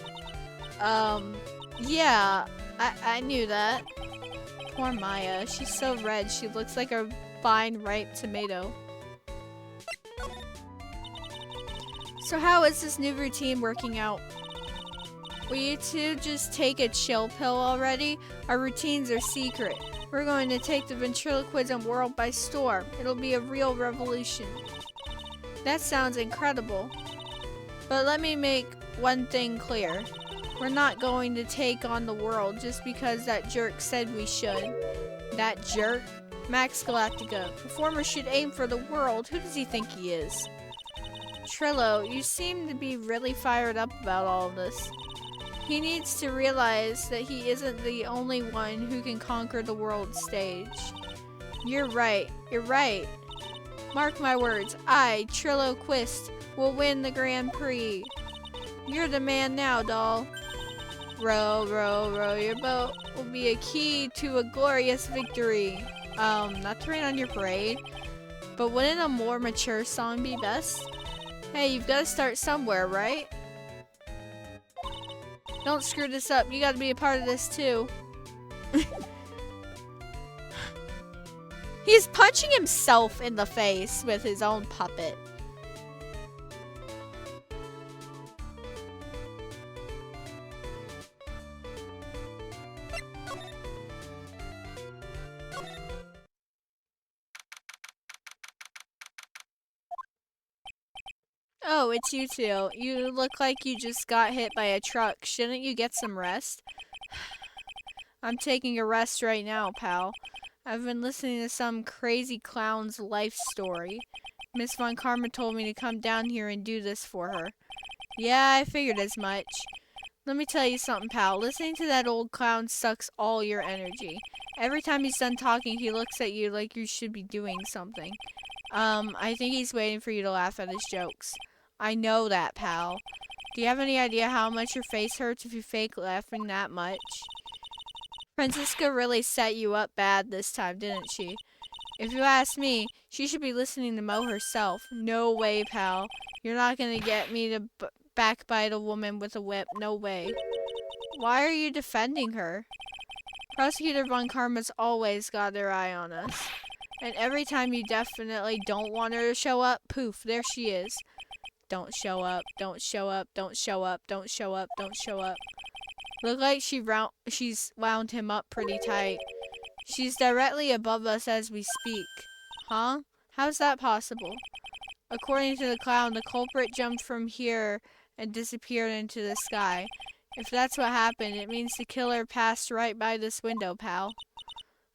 Yeah, I knew that. Poor Maya, she's so red, she looks like a fine, ripe tomato. So how is this new routine working out? Will you two just take a chill pill already? Our routines are secret. We're going to take the ventriloquism world by storm. It'll be a real revolution. That sounds incredible. But let me make one thing clear. We're not going to take on the world just because that jerk said we should. That jerk? Max Galactica. Performers should aim for the world. Who does he think he is? Trillo, you seem to be really fired up about all of this. He needs to realize that he isn't the only one who can conquer the world stage. You're right. You're right. Mark my words. I, Trillo Quist, will win the Grand Prix. You're the man now, doll. Row, row, row your boat will be a key to a glorious victory. Not to rain on your parade, but wouldn't a more mature song be best? Hey, you've got to start somewhere, right? Don't screw this up. You got to be a part of this too. He's punching himself in the face with his own puppet. Oh, it's you two. You look like you just got hit by a truck. Shouldn't you get some rest? I'm taking a rest right now, pal. I've been listening to some crazy clown's life story. Miss Von Karma told me to come down here and do this for her. Yeah, I figured as much. Let me tell you something, pal. Listening to that old clown sucks all your energy. Every time he's done talking, he looks at you like you should be doing something. I think he's waiting for you to laugh at his jokes. I know that, pal. Do you have any idea how much your face hurts if you fake laughing that much? Francisca really set you up bad this time, didn't she? If you ask me, she should be listening to Mo herself. No way, pal. You're not gonna get me to backbite a woman with a whip. No way. Why are you defending her? Prosecutor Von Karma's always got their eye on us. And every time you definitely don't want her to show up, poof, there she is. Don't show up, don't show up, don't show up, don't show up, don't show up. Look like she's wound him up pretty tight. She's directly above us as we speak. Huh? How's that possible? According to the clown, the culprit jumped from here and disappeared into the sky. If that's what happened, it means the killer passed right by this window, pal.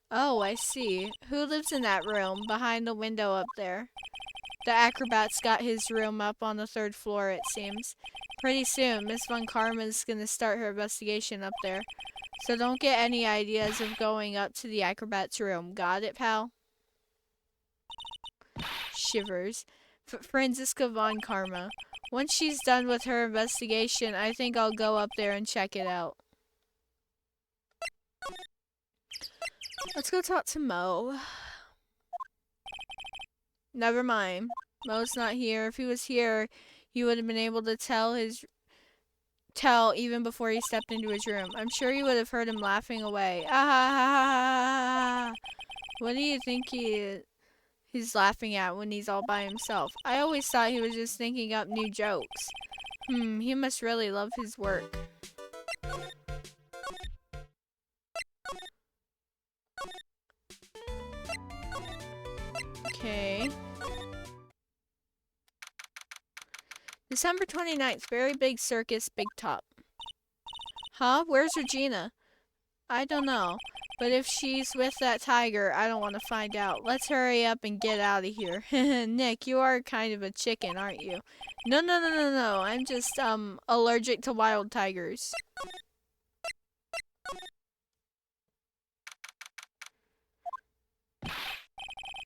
Oh, I see. Who lives in that room, behind the window up there? The acrobat's got his room up on the 3rd floor, it seems. Pretty soon, Miss Von Karma's gonna start her investigation up there. So don't get any ideas of going up to the acrobat's room. Got it, pal? Shivers. Francisca Von Karma. Once she's done with her investigation, I think I'll go up there and check it out. Let's go talk to Mo. Never mind. Mo's not here. If he was here, he would have been able to tell even before he stepped into his room. I'm sure you would have heard him laughing away. Ah, ha, ha, ha, ha. What do you think he's laughing at when he's all by himself? I always thought he was just thinking up new jokes. He must really love his work. Okay. December 29th, very big circus, big top. Huh? Where's Regina? I don't know. But if she's with that tiger, I don't want to find out. Let's hurry up and get out of here. Nick, you are kind of a chicken, aren't you? No, no, no, no, no. I'm just, allergic to wild tigers.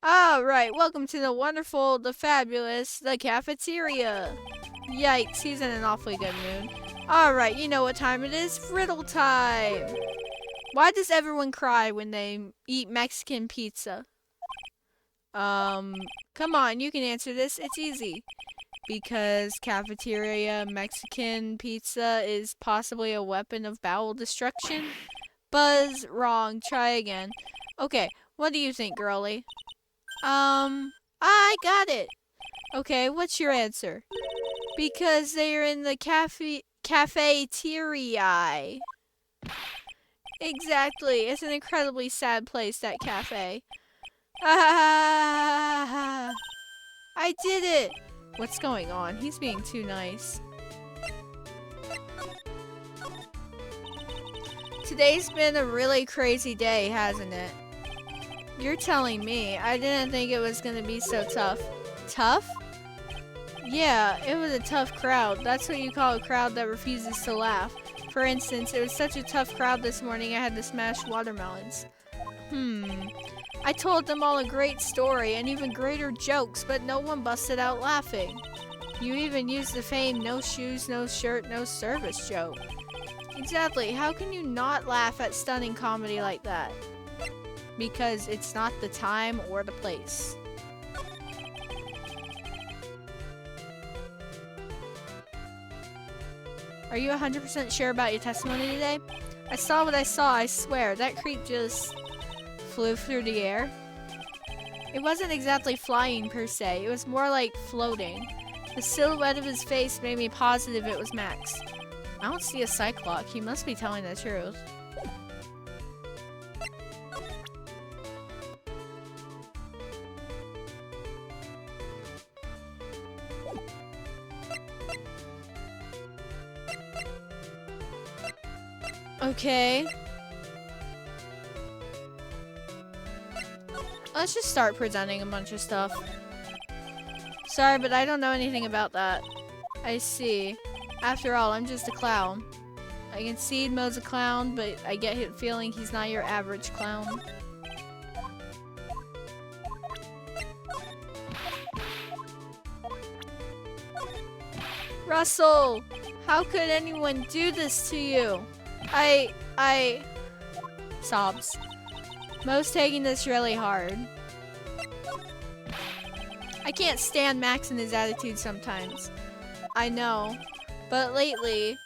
Alright, welcome to the wonderful, the fabulous, the cafeteria. Yikes, he's in an awfully good mood. Alright, you know what time it is. Riddle time! Why does everyone cry when they eat Mexican pizza? Come on, you can answer this. It's easy. Because cafeteria Mexican pizza is possibly a weapon of bowel destruction? Buzz, wrong. Try again. Okay, what do you think, girlie? I got it. Okay, what's your answer? Because they're in the Cafeteria. Exactly. It's an incredibly sad place, that cafe. Ah, I did it. What's going on? He's being too nice. Today's been a really crazy day, hasn't it? You're telling me. I didn't think it was gonna be so tough. Tough? Yeah, it was a tough crowd. That's what you call a crowd that refuses to laugh. For instance, it was such a tough crowd this morning I had to smash watermelons. I told them all a great story and even greater jokes, but no one busted out laughing. You even used the famed no shoes, no shirt, no service joke. Exactly, how can you not laugh at stunning comedy like that? Because it's not the time or the place. Are you 100% sure about your testimony today? I saw what I saw, I swear. That creep just flew through the air. It wasn't exactly flying per se, it was more like floating. The silhouette of his face made me positive it was Max. I don't see a Cyclops, he must be telling the truth. Okay. Let's just start presenting a bunch of stuff. Sorry, but I don't know anything about that. I see. After all, I'm just a clown. I can see Mo's a clown, but I get the feeling he's not your average clown. Russell! How could anyone do this to you? Sobs. Mo's taking this really hard. I can't stand Max and his attitude sometimes. I know. But lately,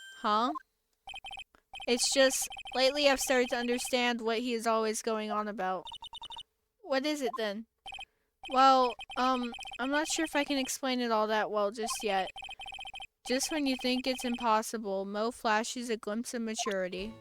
It's just, lately I've started to understand what he is always going on about. What is it then? Well, I'm not sure if I can explain it all that well just yet. Just when you think it's impossible, Mo flashes a glimpse of maturity.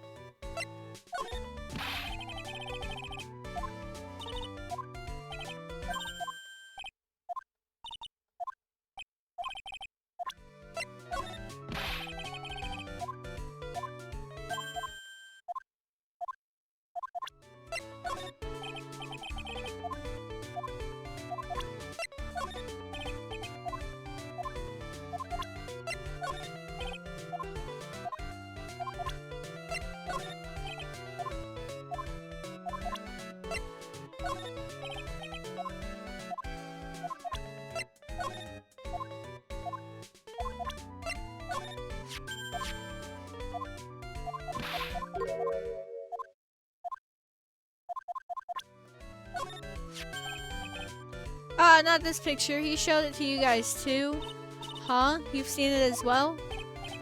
Not this picture. He showed it to you guys too. Huh? You've seen it as well?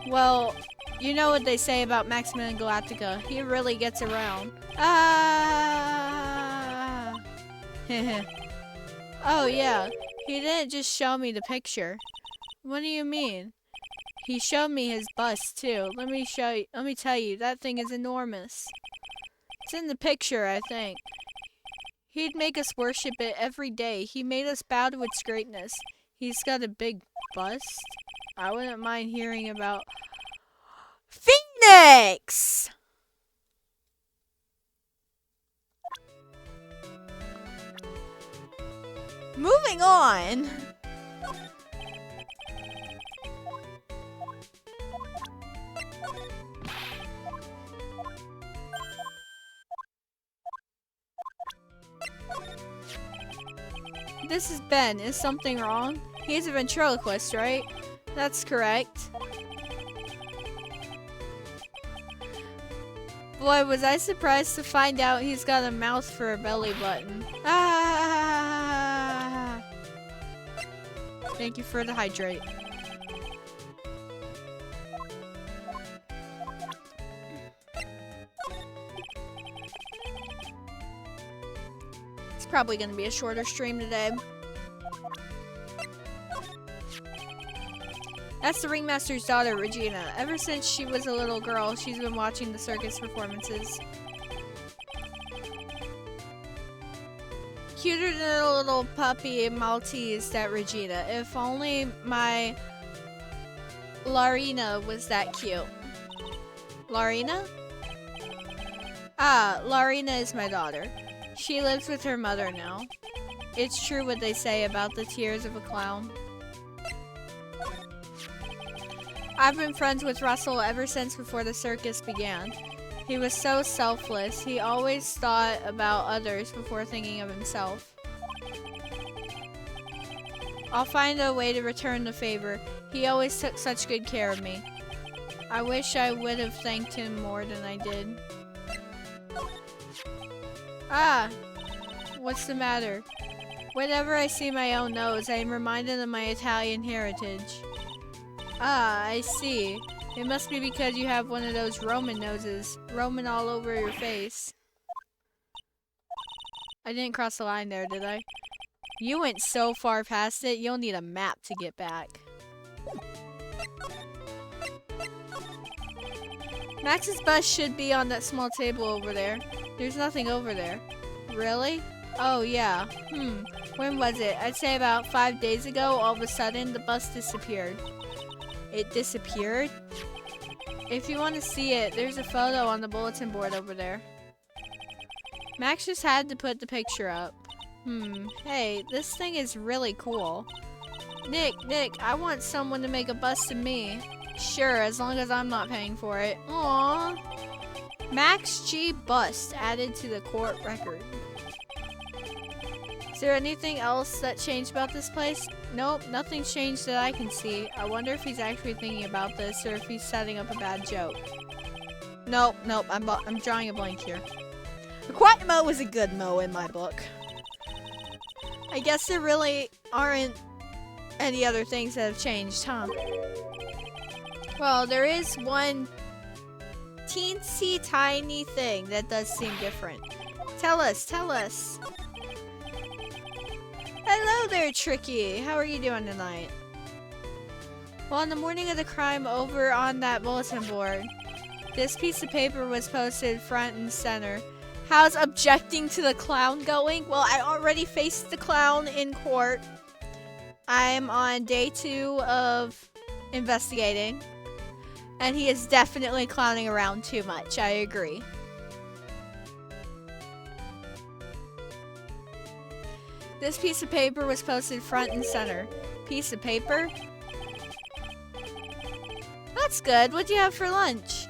Well, you know what they say about Maximum and Galactica. He really gets around. Ah! Oh yeah. He didn't just show me the picture. What do you mean? He showed me his bust too. Let me tell you, that thing is enormous. It's in the picture, I think. He'd make us worship it every day. He made us bow to its greatness. He's got a big bust. I wouldn't mind hearing about Phoenix! Moving on. This is Ben. Is something wrong? He's a ventriloquist, right? That's correct. Boy, was I surprised to find out he's got a mouth for a belly button. Ah! Thank you for the hydrate. It's probably gonna be a shorter stream today. That's the ringmaster's daughter, Regina. Ever since she was a little girl, she's been watching the circus performances. Cuter than a little puppy Maltese, that Regina. If only my Larina was that cute. Larina? Ah, Larina is my daughter. She lives with her mother now. It's true what they say about the tears of a clown. I've been friends with Russell ever since before the circus began. He was so selfless. He always thought about others before thinking of himself. I'll find a way to return the favor. He always took such good care of me. I wish I would have thanked him more than I did. Ah! What's the matter? Whenever I see my own nose, I am reminded of my Italian heritage. Ah, I see. It must be because you have one of those Roman noses, Roman all over your face. I didn't cross the line there, did I? You went so far past it, you'll need a map to get back. Max's bus should be on that small table over there. There's nothing over there. Really? Oh, yeah. When was it? I'd say about 5 days ago, all of a sudden, the bus disappeared. It disappeared? If you want to see it, there's a photo on the bulletin board over there. Max just had to put the picture up. Hey, this thing is really cool. Nick, I want someone to make a bust of me. Sure, as long as I'm not paying for it. Aww. Max G bust added to the court record. Is there anything else that changed about this place? Nope, nothing's changed that I can see. I wonder if he's actually thinking about this or if he's setting up a bad joke. Nope, I'm drawing a blank here. The quiet mo was a good mo in my book. I guess there really aren't any other things that have changed, huh? Well, there is one teensy tiny thing that does seem different. Tell us. Hello there, Tricky. How are you doing tonight? Well, on the morning of the crime over on that bulletin board, this piece of paper was posted front and center. How's objecting to the clown going? Well, I already faced the clown in court. I'm on day 2 of investigating. And he is definitely clowning around too much. I agree. This piece of paper was posted front and center. Piece of paper? That's good. What'd you have for lunch?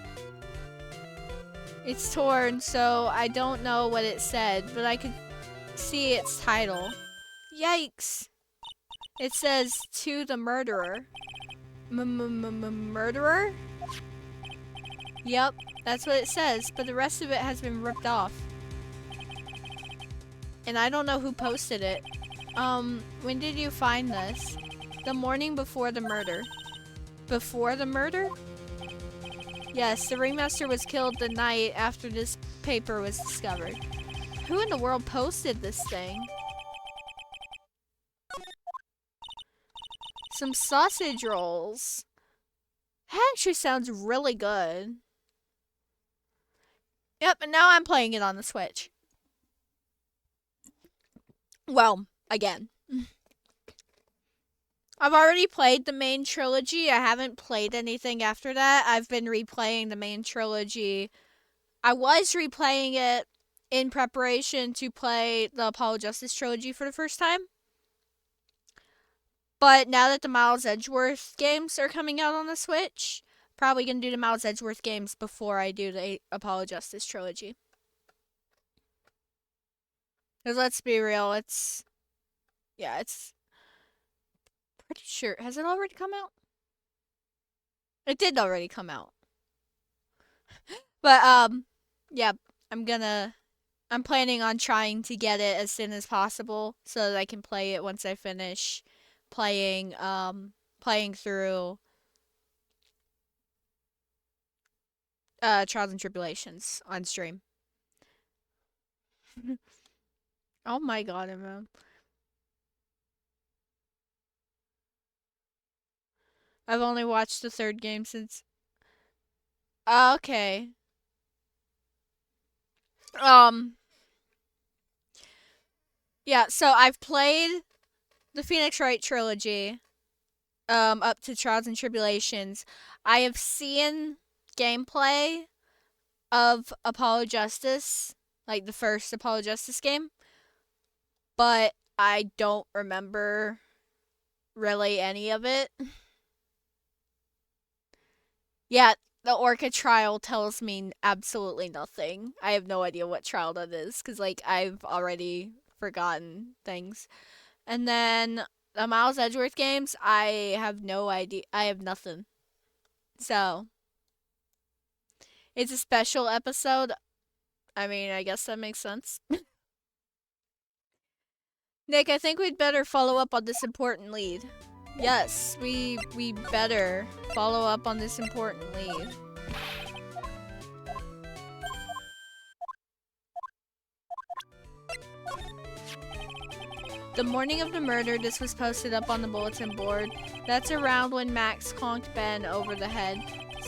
It's torn, so I don't know what it said, but I could see its title. Yikes! It says, to the murderer. Murderer? Yep, that's what it says, but the rest of it has been ripped off. And I don't know who posted it. When did you find this? The morning before the murder. Before the murder? Yes, the ringmaster was killed the night after this paper was discovered. Who in the world posted this thing? Some sausage rolls. That actually sounds really good. Yep, and now I'm playing it on the Switch. Well, again. I've already played the main trilogy. I haven't played anything after that. I've been replaying the main trilogy. I was replaying it in preparation to play the Apollo Justice trilogy for the first time. But now that the Miles Edgeworth games are coming out on the Switch, probably going to do the Miles Edgeworth games before I do the Apollo Justice trilogy. Because let's be real, it's pretty sure. Has it already come out? It did already come out. But, yeah, I'm planning on trying to get it as soon as possible so that I can play it once I finish playing through Trials and Tribulations on stream. Oh my god, man. I've only watched the third game since. Okay. Um. Yeah. So I've played the Phoenix Wright trilogy. Up to Trials and Tribulations. I have seen gameplay of Apollo Justice, like the first Apollo Justice game, but I don't remember really any of it. Yeah, the Orca trial tells me absolutely nothing. I have no idea what trial that is because, like, I've already forgotten things. And then the Miles Edgeworth games, I have no idea. I have nothing. So, it's a special episode. I mean, I guess that makes sense. Nick, I think we'd better follow up on this important lead. Yes, we better follow up on this important lead. The morning of the murder, this was posted up on the bulletin board. That's around when Max conked Ben over the head.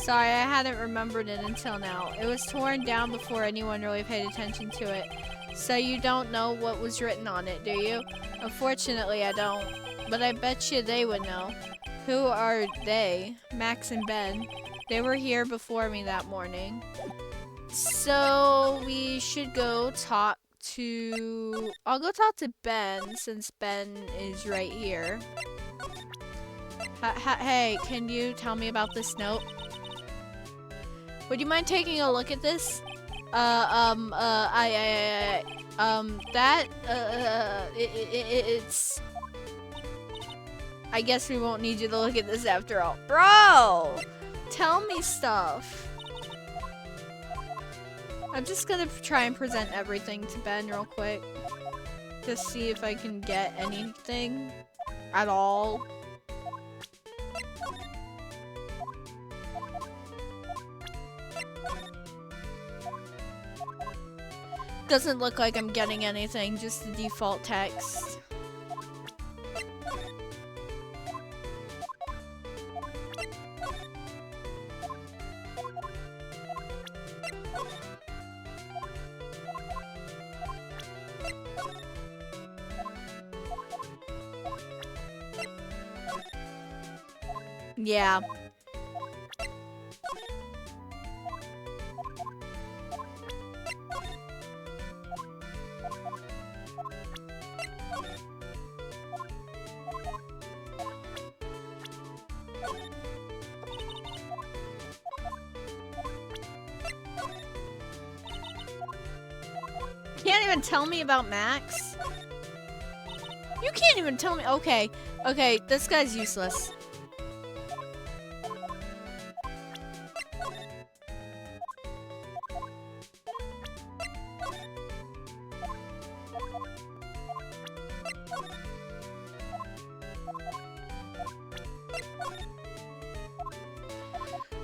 Sorry, I hadn't remembered it until now. It was torn down before anyone really paid attention to it. So you don't know what was written on it, do you? Unfortunately, I don't. But I bet you they would know. Who are they? Max and Ben. They were here before me that morning. So we should go talk to... I'll go talk to Ben since Ben is right here. Hey, can you tell me about this note? Would you mind taking a look at this? It's... I guess we won't need you to look at this after all. Bro! Tell me stuff. I'm just gonna try and present everything to Ben real quick. Just see if I can get anything at all. Doesn't look like I'm getting anything, just the default text. Yeah. Can't even tell me about Max? You can't even tell me. Okay, okay, this guy's useless.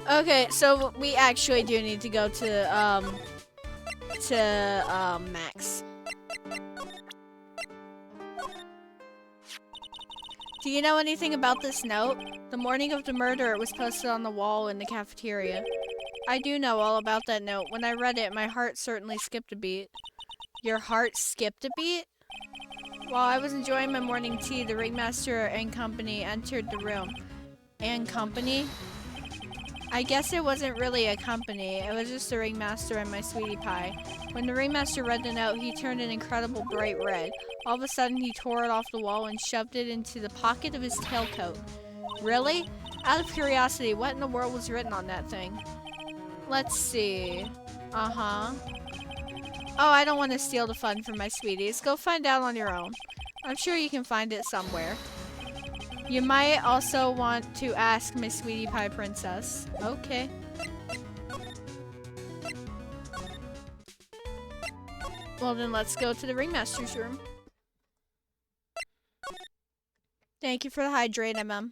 Okay, so we actually do need to go to Max. Do you know anything about this note? The morning of the murder, it was posted on the wall in the cafeteria. I do know all about that note. When I read it, my heart certainly skipped a beat. Your heart skipped a beat? While I was enjoying my morning tea, the ringmaster and company entered the room. And company? I guess it wasn't really a company. It was just the ringmaster and my sweetie pie. When the ringmaster read the note, he turned an incredible bright red. All of a sudden, he tore it off the wall and shoved it into the pocket of his tailcoat. Really? Out of curiosity, what in the world was written on that thing? Let's see. Uh-huh. Oh, I don't want to steal the fun from my sweeties. Go find out on your own. I'm sure you can find it somewhere. You might also want to ask my sweetie pie princess. Okay. Well, then let's go to the ringmaster's room. Thank you for the hydrate, MM.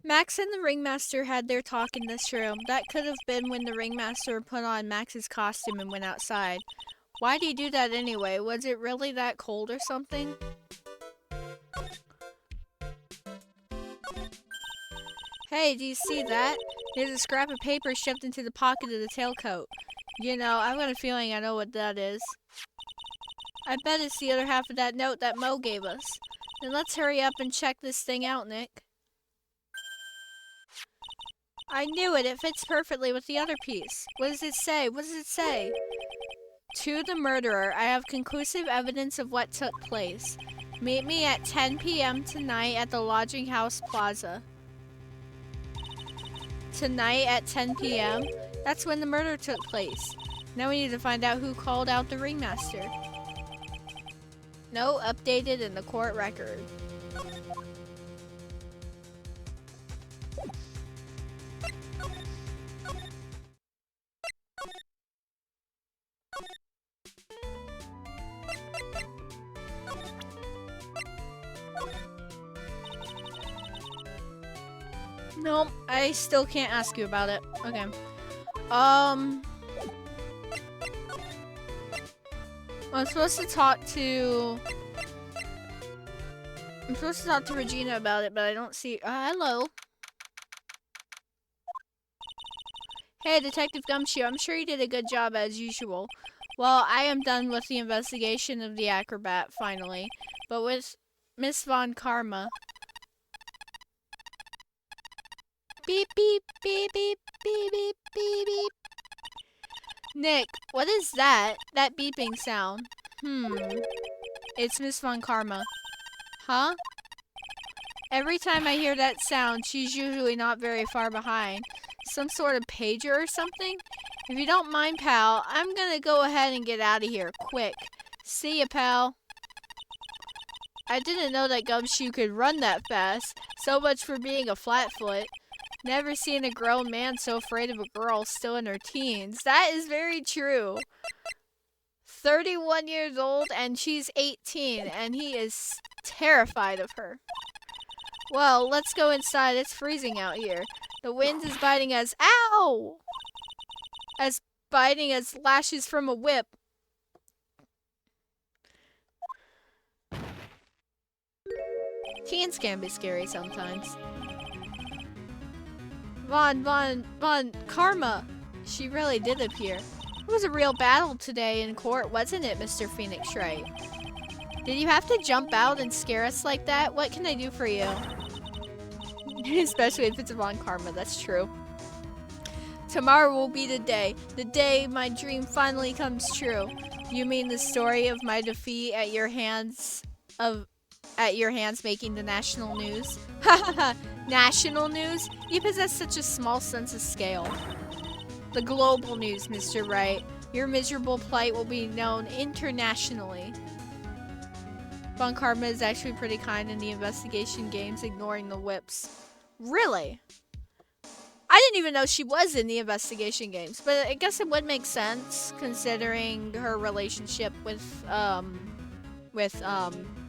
Max and the ringmaster had their talk in this room. That could have been when the ringmaster put on Max's costume and went outside. Why'd he do that anyway? Was it really that cold or something? Hey, do you see that? There's a scrap of paper shoved into the pocket of the tailcoat. You know, I've got a feeling I know what that is. I bet it's the other half of that note that Mo gave us. Then let's hurry up and check this thing out, Nick. I knew it. It fits perfectly with the other piece. What does it say? What does it say? To the murderer, I have conclusive evidence of what took place. Meet me at 10 p.m. tonight at the Lodging House Plaza. Tonight at 10 p.m.? That's when the murder took place. Now we need to find out who called out the ringmaster. No updated in the court record. Nope, I still can't ask you about it. Okay. I'm supposed to talk to Regina about it, but I don't see. Hello. Hey, Detective Gumshoe, I'm sure you did a good job as usual. Well, I am done with the investigation of the acrobat, finally. But with Miss Von Karma. Beep, beep, beep, beep, beep, beep, beep, beep. Nick, what is that? That beeping sound. It's Miss Von Karma. Huh? Every time I hear that sound, she's usually not very far behind. Some sort of pager or something? If you don't mind, pal, I'm gonna go ahead and get out of here, quick. See ya, pal. I didn't know that Gumshoe could run that fast. So much for being a flatfoot. Never seen a grown man so afraid of a girl still in her teens. That is very true. 31 years old and she's 18 and he is terrified of her. Well, let's go inside. It's freezing out here. The wind is biting us. Ow! As biting as lashes from a whip. Teens can be scary sometimes. Von Karma. She really did appear. It was a real battle today in court, wasn't it, Mr. Phoenix Wright? Did you have to jump out and scare us like that? What can I do for you? Especially if it's Von Karma, that's true. Tomorrow will be the day my dream finally comes true. You mean the story of my defeat at your hands making the national news? Hahaha, national news? You possess such a small sense of scale. The global news, Mr. Wright. Your miserable plight will be known internationally. Von Karma is actually pretty kind in the investigation games, ignoring the whips. Really? I didn't even know she was in the investigation games, but I guess it would make sense considering her relationship with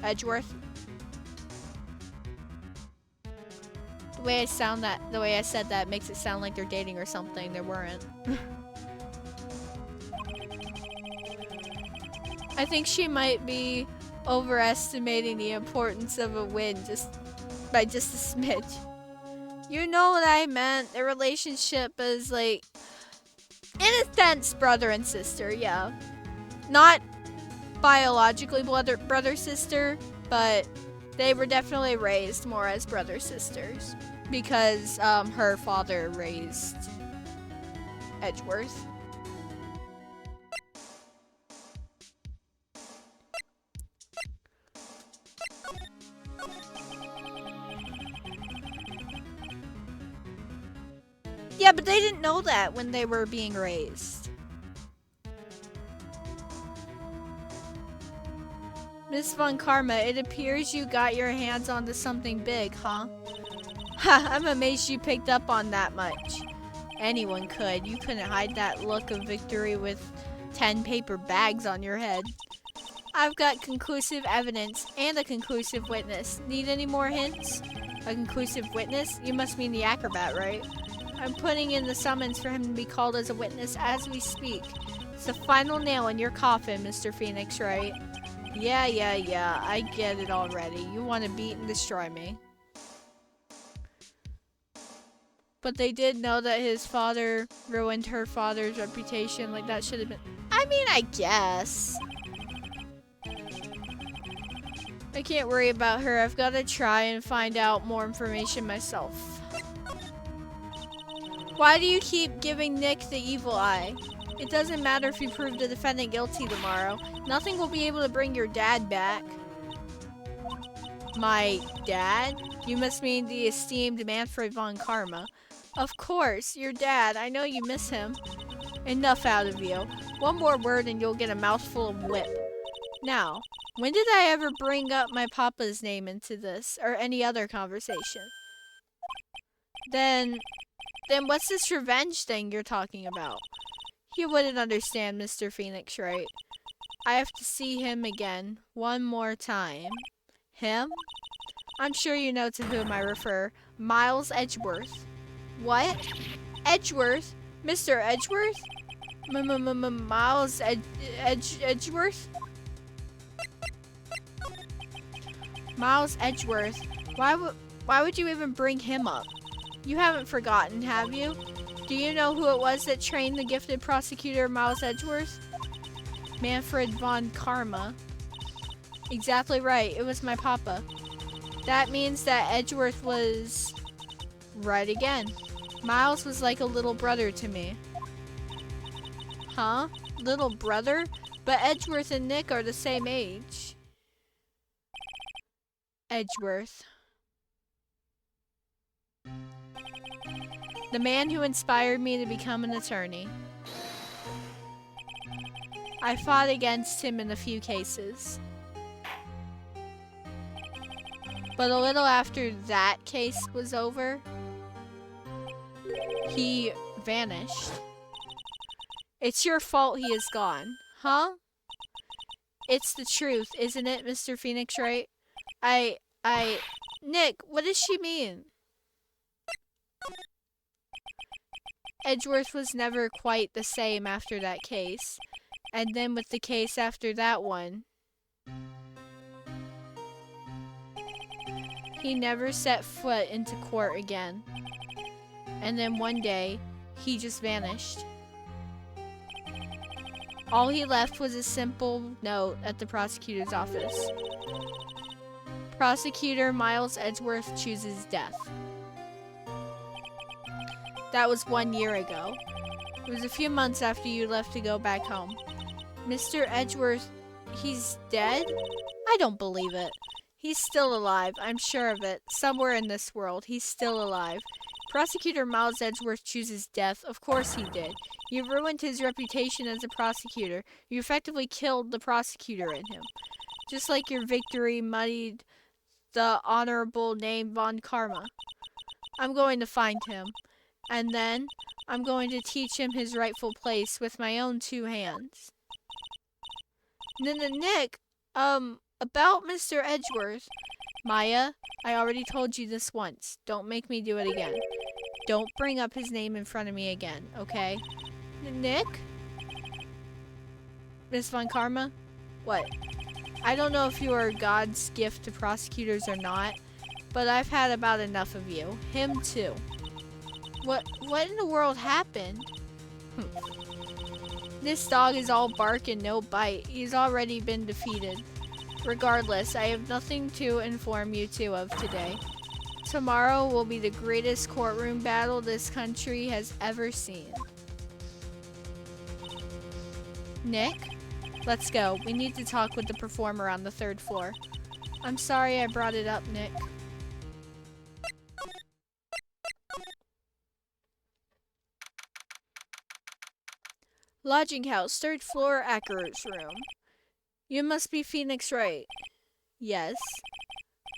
Edgeworth. The way I said that makes it sound like they're dating or something. They weren't. I think she might be overestimating the importance of a win by just a smidge. You know what I meant. Their relationship is like, in a sense, brother and sister, yeah. Not biologically brother-sister, but they were definitely raised more as brother-sisters. Because her father raised Edgeworth. Yeah, but they didn't know that when they were being raised. Miss Von Karma, it appears you got your hands onto something big, huh? Ha, I'm amazed you picked up on that much. Anyone could. You couldn't hide that look of victory with 10 paper bags on your head. I've got conclusive evidence and a conclusive witness. Need any more hints? A conclusive witness? You must mean the acrobat, right? I'm putting in the summons for him to be called as a witness as we speak. It's the final nail in your coffin, Mr. Phoenix, right? Yeah, I get it already. You want to beat and destroy me. But they did know that his father ruined her father's reputation. Like, that should have been... I mean, I guess. I can't worry about her. I've got to try and find out more information myself. Why do you keep giving Nick the evil eye? It doesn't matter if you prove the defendant guilty tomorrow. Nothing will be able to bring your dad back. My dad? You must mean the esteemed Manfred von Karma. Of course, your dad. I know you miss him. Enough out of you. One more word and you'll get a mouthful of whip. Now, when did I ever bring up my papa's name into this, or any other conversation? Then what's this revenge thing you're talking about? You wouldn't understand, Mr. Phoenix, right? I have to see him again, one more time. Him? I'm sure you know to whom I refer. Miles Edgeworth. What? Edgeworth? Mr. Edgeworth? Miles Edgeworth? Miles Edgeworth. Why would you even bring him up? You haven't forgotten, have you? Do you know who it was that trained the gifted prosecutor Miles Edgeworth? Manfred von Karma. Exactly right. It was my papa. That means that Edgeworth was right again. Miles was like a little brother to me. Huh? Little brother? But Edgeworth and Nick are the same age. Edgeworth. The man who inspired me to become an attorney. I fought against him in a few cases. But a little after that case was over, he vanished. It's your fault he is gone. Huh? It's the truth, isn't it, Mr. Phoenix, right? Nick, what does she mean? Edgeworth was never quite the same after that case. And then with the case after that one, he never set foot into court again. And then one day, he just vanished. All he left was a simple note at the prosecutor's office. Prosecutor Miles Edgeworth chooses death. That was 1 year ago. It was a few months after you left to go back home. Mr. Edgeworth, he's dead? I don't believe it. He's still alive, I'm sure of it. Somewhere in this world, he's still alive. Prosecutor Miles Edgeworth chooses death. Of course he did. You ruined his reputation as a prosecutor. You effectively killed the prosecutor in him. Just like your victory muddied the honorable name Von Karma. I'm going to find him. And then, I'm going to teach him his rightful place with my own 2 hands. Nick, about Mr. Edgeworth. Maya, I already told you this once. Don't make me do it again. Don't bring up his name in front of me again, okay? Nick? Miss Von Karma? What? I don't know if you are God's gift to prosecutors or not, but I've had about enough of you. Him too. What in the world happened? This dog is all bark and no bite. He's already been defeated. Regardless, I have nothing to inform you two of today. Tomorrow will be the greatest courtroom battle this country has ever seen. Nick? Let's go. We need to talk with the performer on the 3rd floor. I'm sorry I brought it up, Nick. Lodging house, 3rd floor, Acker's room. You must be Phoenix Wright. Yes.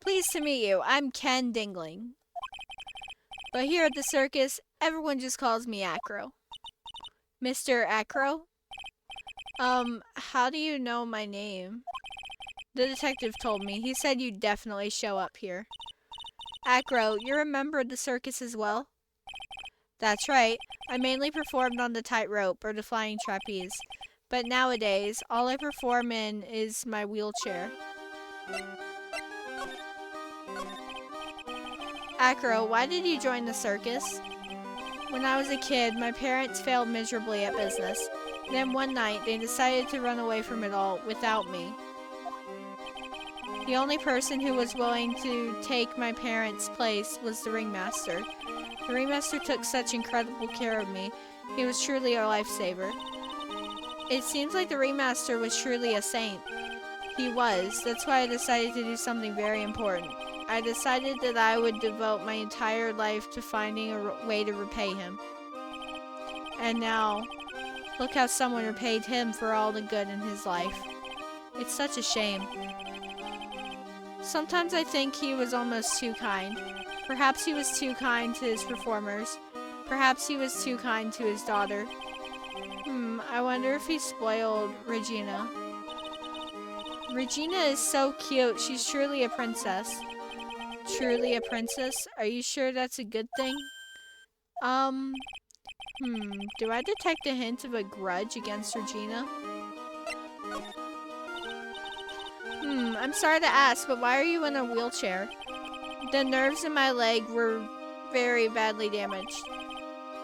Pleased to meet you. I'm Ken Dingling. But here at the circus, everyone just calls me Acro. Mr. Acro? How do you know my name? The detective told me. He said you'd definitely show up here. Acro, you remember the circus as well? That's right. I mainly performed on the tightrope or the flying trapeze. But nowadays, all I perform in is my wheelchair. Acro, why did you join the circus? When I was a kid, my parents failed miserably at business. Then one night, they decided to run away from it all without me. The only person who was willing to take my parents' place was the ringmaster. The ringmaster took such incredible care of me. He was truly a lifesaver. It seems like the ringmaster was truly a saint. He was. That's why I decided to do something very important. I decided that I would devote my entire life to finding a way to repay him. And now, look how someone repaid him for all the good in his life. It's such a shame. Sometimes I think he was almost too kind. Perhaps he was too kind to his performers. Perhaps he was too kind to his daughter. I wonder if he spoiled Regina. Regina is so cute. She's truly a princess. Truly a princess? Are you sure that's a good thing? Do I detect a hint of a grudge against Regina? I'm sorry to ask, but why are you in a wheelchair? The nerves in my leg were very badly damaged.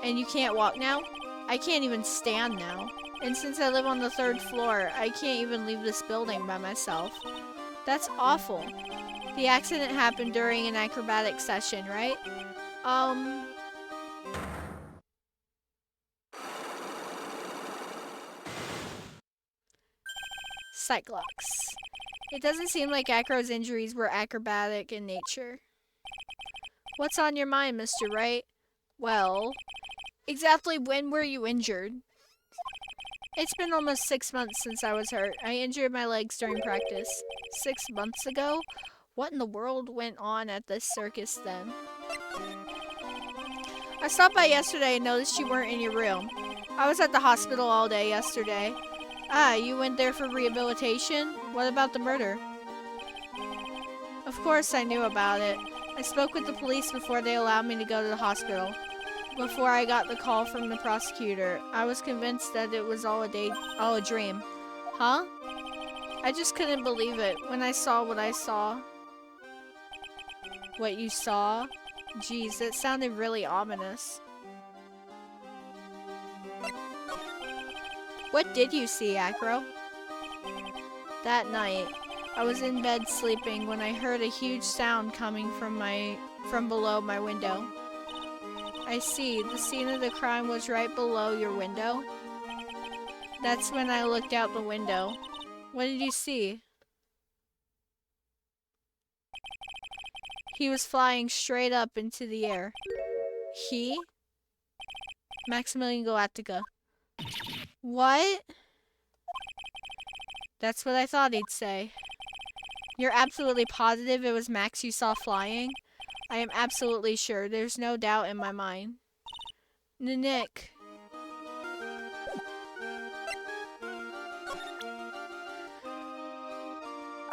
And you can't walk now? I can't even stand now. And since I live on the 3rd floor, I can't even leave this building by myself. That's awful. The accident happened during an acrobatic session, right? Cyclops. It doesn't seem like Acro's injuries were acrobatic in nature. What's on your mind, Mr. Wright? Well, exactly when were you injured? It's been almost 6 months since I was hurt. I injured my legs during practice. 6 months ago? What in the world went on at this circus then? I stopped by yesterday and noticed you weren't in your room. I was at the hospital all day yesterday. Ah, you went there for rehabilitation? What about the murder? Of course I knew about it. I spoke with the police before they allowed me to go to the hospital. Before I got the call from the prosecutor, I was convinced that it was all a dream. Huh? I just couldn't believe it when I saw what I saw. What you saw? Geez, that sounded really ominous. What did you see, Acro? That night, I was in bed sleeping when I heard a huge sound coming from below my window. I see, the scene of the crime was right below your window. That's when I looked out the window. What did you see? He was flying straight up into the air. He? Maximilian Galactica. What? That's what I thought he'd say. You're absolutely positive it was Max you saw flying? I am absolutely sure. There's no doubt in my mind. Nick.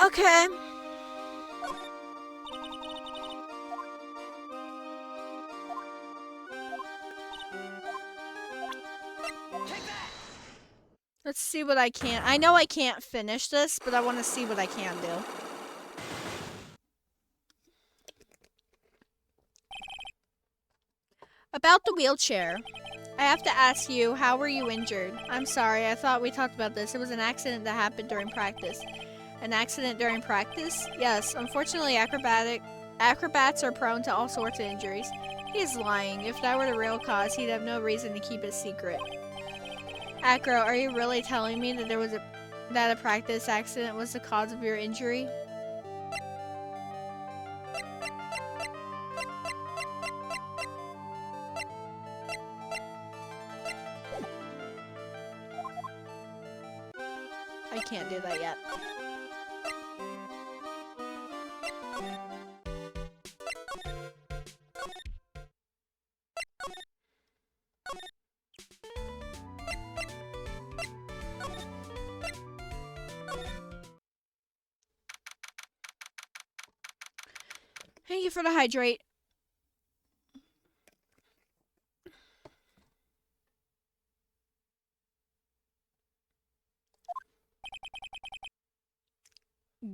Okay. Let's see what I can. I know I can't finish this, but I want to see what I can do. About the wheelchair. I have to ask you, how were you injured? I'm sorry, I thought we talked about this. It was an accident that happened during practice. An accident during practice? Yes, unfortunately acrobats are prone to all sorts of injuries. He is lying. If that were the real cause, he'd have no reason to keep it secret. Acro, are you really telling me that that a practice accident was the cause of your injury? I can't do that yet. Thank you for the hydrate.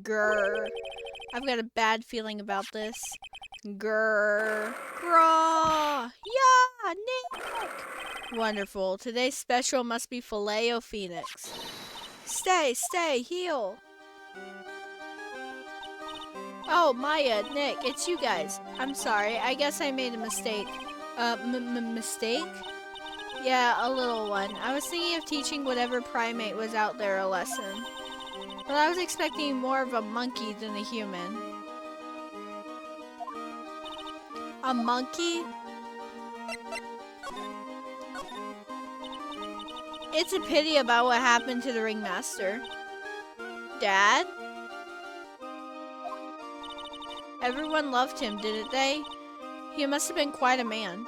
Grr. I've got a bad feeling about this. Grr. Grrr. Yeah, Nick. Wonderful. Today's special must be Filet-O-Phoenix. Stay, heal. Oh, Maya, Nick, it's you guys. I'm sorry, I guess I made a mistake. Mistake? Yeah, a little one. I was thinking of teaching whatever primate was out there a lesson. But I was expecting more of a monkey than a human. A monkey? It's a pity about what happened to the ringmaster. Dad? Everyone loved him, didn't they? He must have been quite a man.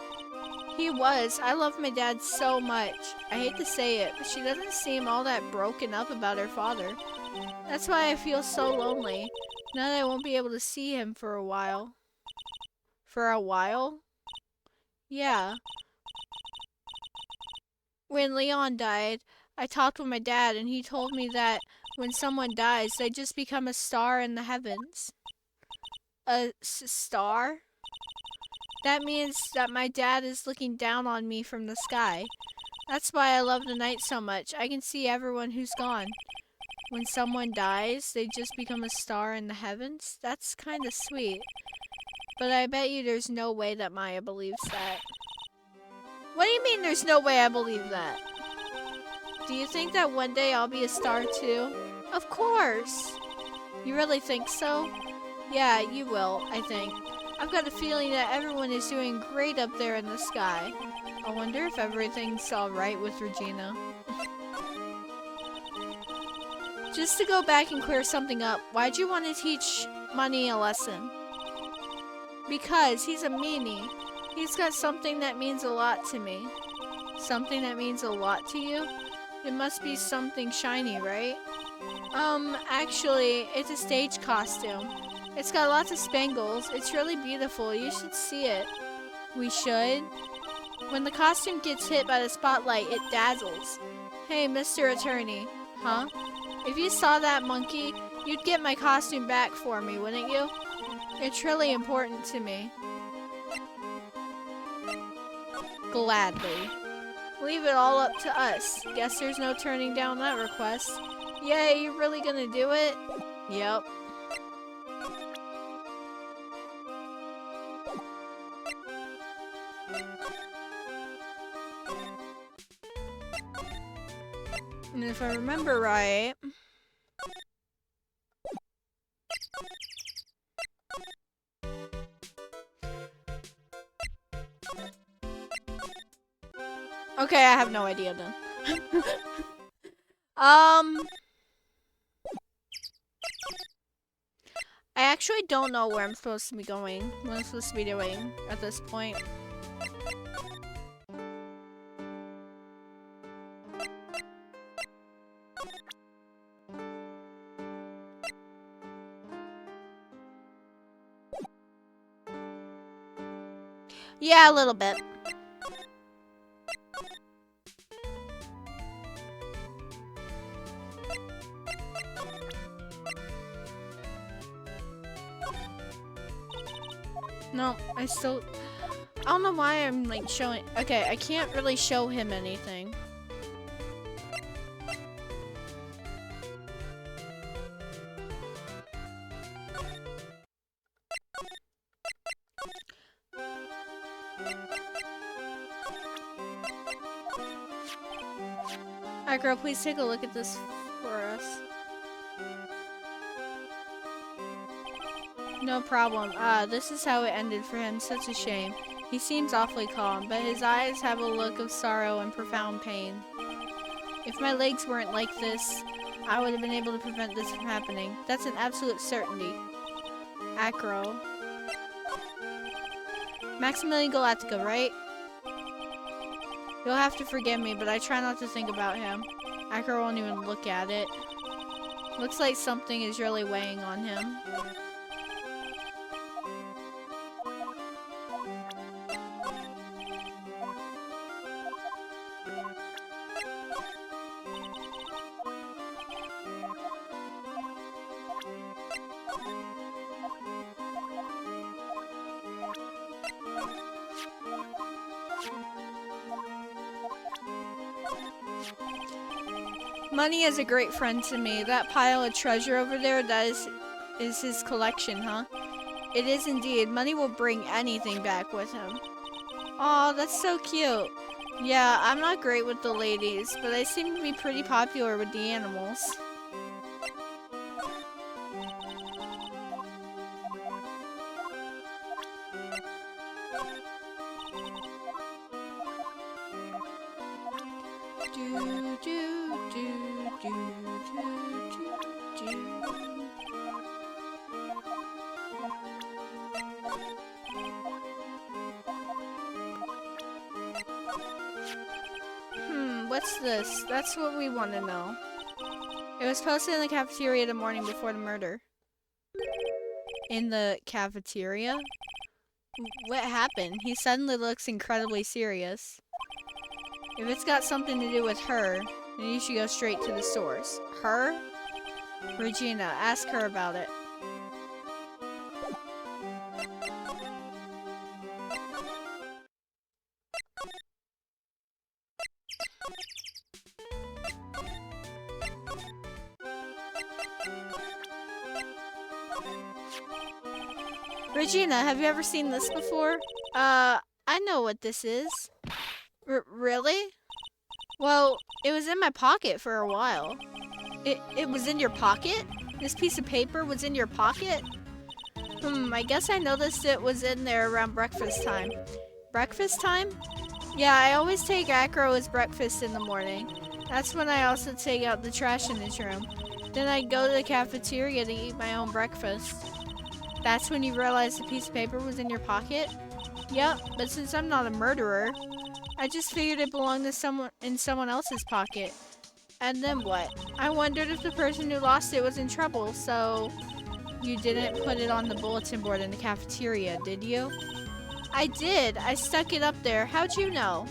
He was. I love my dad so much. I hate to say it, but she doesn't seem all that broken up about her father. That's why I feel so lonely, now that I won't be able to see him for a while. For a while? Yeah. When Leon died, I talked with my dad and he told me that when someone dies, they just become a star in the heavens. A star? That means that my dad is looking down on me from the sky. That's why I love the night so much. I can see everyone who's gone. When someone dies, they just become a star in the heavens? That's kind of sweet. But I bet you there's no way that Maya believes that. What do you mean there's no way I believe that? Do you think that one day I'll be a star too? Of course! You really think so? Yeah, you will, I think. I've got a feeling that everyone is doing great up there in the sky. I wonder if everything's alright with Regina. Just to go back and clear something up, why'd you want to teach Money a lesson? Because he's a meanie. He's got something that means a lot to me. Something that means a lot to you? It must be something shiny, right? Actually, it's a stage costume. It's got lots of spangles. It's really beautiful. You should see it. We should? When the costume gets hit by the spotlight, it dazzles. Hey, Mr. Attorney. Huh? If you saw that monkey, you'd get my costume back for me, wouldn't you? It's really important to me. Gladly. Leave it all up to us. Guess there's no turning down that request. Yay, you really gonna do it? Yep. And if I remember right... Okay, I have no idea then. I actually don't know where I'm supposed to be going, what I'm supposed to be doing at this point. Yeah, a little bit. No, I don't know why I'm like showing. Okay, I can't really show him anything. Alright, girl, please take a look at this for us. No problem. This is how it ended for him. Such a shame. He seems awfully calm, but his eyes have a look of sorrow and profound pain. If my legs weren't like this, I would have been able to prevent this from happening. That's an absolute certainty. Acro. Maximilian Galactica, right? You'll have to forgive me, but I try not to think about him. Acro won't even look at it. Looks like something is really weighing on him. Money is a great friend to me. That pile of treasure over there, that is his collection, huh? It is indeed. Money will bring anything back with him. Aw, that's so cute. Yeah, I'm not great with the ladies, but I seem to be pretty popular with the animals. What's this? That's what we want to know. It was posted in the cafeteria the morning before the murder. In the cafeteria? What happened? He suddenly looks incredibly serious. If it's got something to do with her, then you should go straight to the source. Her? Regina, ask her about it. Regina, have you ever seen this before? I know what this is. Really? Well, it was in my pocket for a while. It was in your pocket? This piece of paper was in your pocket? I guess I noticed it was in there around breakfast time. Breakfast time? Yeah, I always take Acro as breakfast in the morning. That's when I also take out the trash in his room. Then I go to the cafeteria to eat my own breakfast. That's when you realize the piece of paper was in your pocket? Yep, but since I'm not a murderer, I just figured it belonged to someone in someone else's pocket. And then what? I wondered if the person who lost it was in trouble, so you didn't put it on the bulletin board in the cafeteria, did you? I did. I stuck it up there. How'd you know?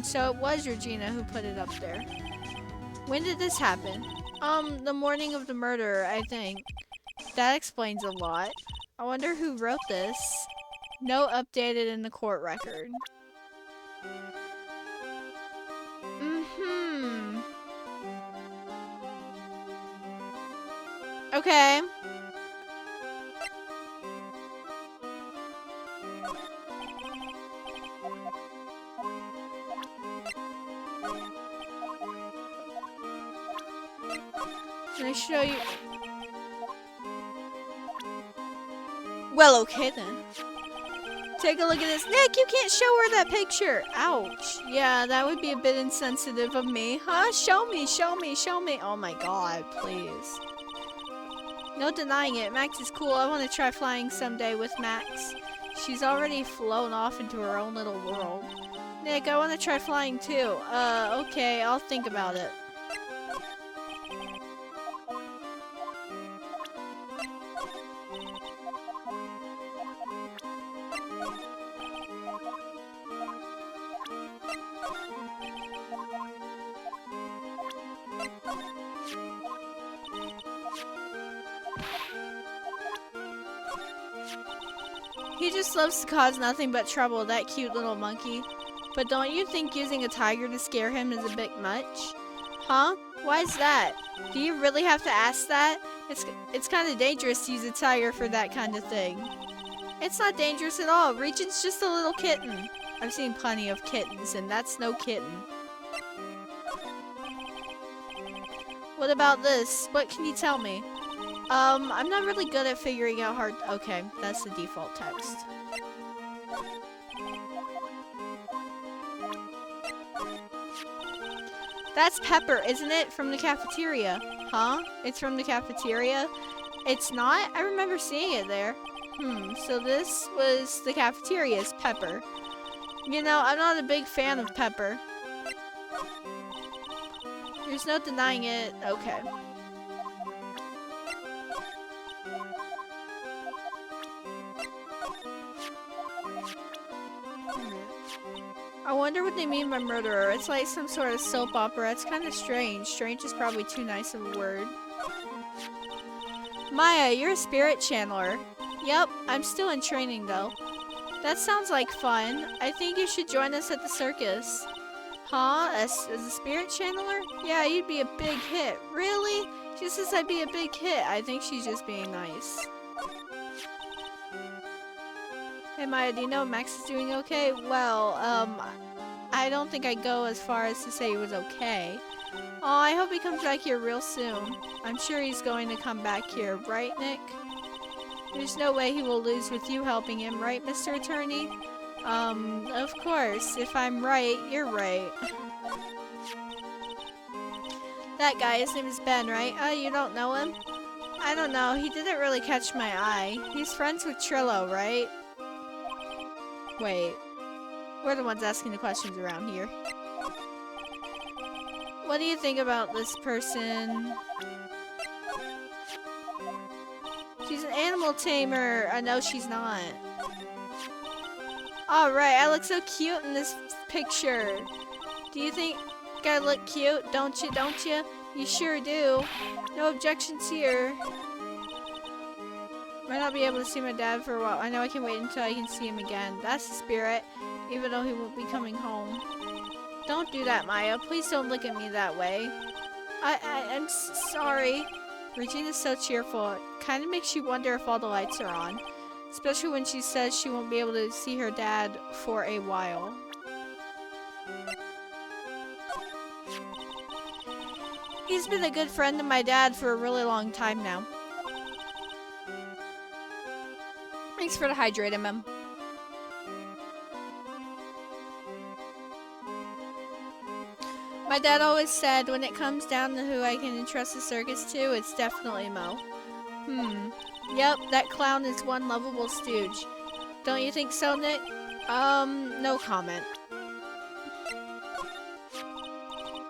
So it was Regina who put it up there. When did this happen? The morning of the murder, I think. That explains a lot. I wonder who wrote this. Note updated in the court record. Okay. Can I show you? Well, okay then. Take a look at this. Nick, you can't show her that picture. Ouch. Yeah, that would be a bit insensitive of me. Huh? Show me, show me, show me. Oh my god, please. No denying it. Max is cool. I want to try flying someday with Max. She's already flown off into her own little world. Nick, I want to try flying too. Okay, I'll think about it. He just loves to cause nothing but trouble, that cute little monkey. But don't you think using a tiger to scare him is a bit much? Huh? Why is that? Do you really have to ask that? It's kind of dangerous to use a tiger for that kind of thing. It's not dangerous at all. Regent's just a little kitten. I've seen plenty of kittens, and that's no kitten. What about this? What can you tell me? I'm not really good at figuring out hard. Okay, that's the default text. That's Pepper, isn't it? From the cafeteria. Huh? It's from the cafeteria? It's not? I remember seeing it there. So this was the cafeteria's Pepper. You know, I'm not a big fan of Pepper. There's no denying it. Okay. I wonder what they mean by murderer. It's like some sort of soap opera. It's kind of strange. Strange is probably too nice of a word. Maya, you're a spirit channeler. Yep, I'm still in training though. That sounds like fun. I think you should join us at the circus. Huh? As a spirit channeler? Yeah, you'd be a big hit. Really? She says I'd be a big hit. I think she's just being nice. Hey Maya, do you know Max is doing okay? Well, I don't think I'd go as far as to say he was okay. Oh, I hope he comes back here real soon. I'm sure he's going to come back here, right, Nick? There's no way he will lose with you helping him, right, Mr. Attorney? Of course. If I'm right, you're right. That guy, his name is Ben, right? Oh, you don't know him? I don't know. He didn't really catch my eye. He's friends with Trillo, right? Wait. We're the ones asking the questions around here. What do you think about this person? She's an animal tamer. No, she's not. Alright, I look so cute in this picture. Do you think I look cute? Don't you? You sure do. No objections here. Might not be able to see my dad for a while. I know I can wait until I can see him again. That's the spirit, even though he won't be coming home. Don't do that, Maya. Please don't look at me that way. I'm sorry. Regina's so cheerful. It kind of makes you wonder if all the lights are on. Especially when she says she won't be able to see her dad for a while. He's been a good friend to my dad for a really long time now. Thanks for the hydrate, MM. My dad always said when it comes down to who I can entrust the circus to, it's definitely Mo. Yep, that clown is one lovable stooge. Don't you think so, Nick? No comment.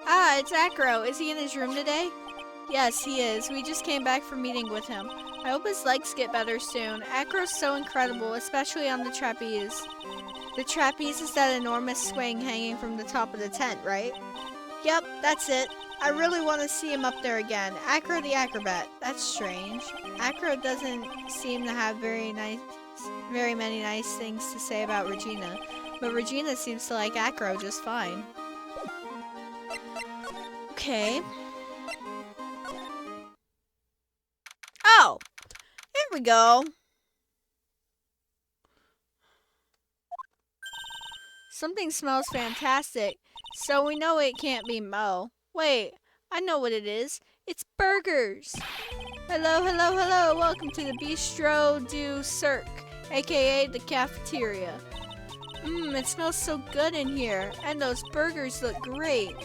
Ah, it's Acro. Is he in his room today? Yes, he is. We just came back from meeting with him. I hope his legs get better soon. Acro's so incredible, especially on the trapeze. The trapeze is that enormous swing hanging from the top of the tent, right? Yep, that's it. I really want to see him up there again. Acro the acrobat. That's strange. Acro doesn't seem to have very many nice things to say about Regina, but Regina seems to like Acro just fine. Okay. Oh! Here we go. Something smells fantastic, so we know it can't be Mo. Wait, I know what it is. It's burgers! Hello, hello, hello! Welcome to the Bistro du Cirque, aka the cafeteria. It smells so good in here, and those burgers look great.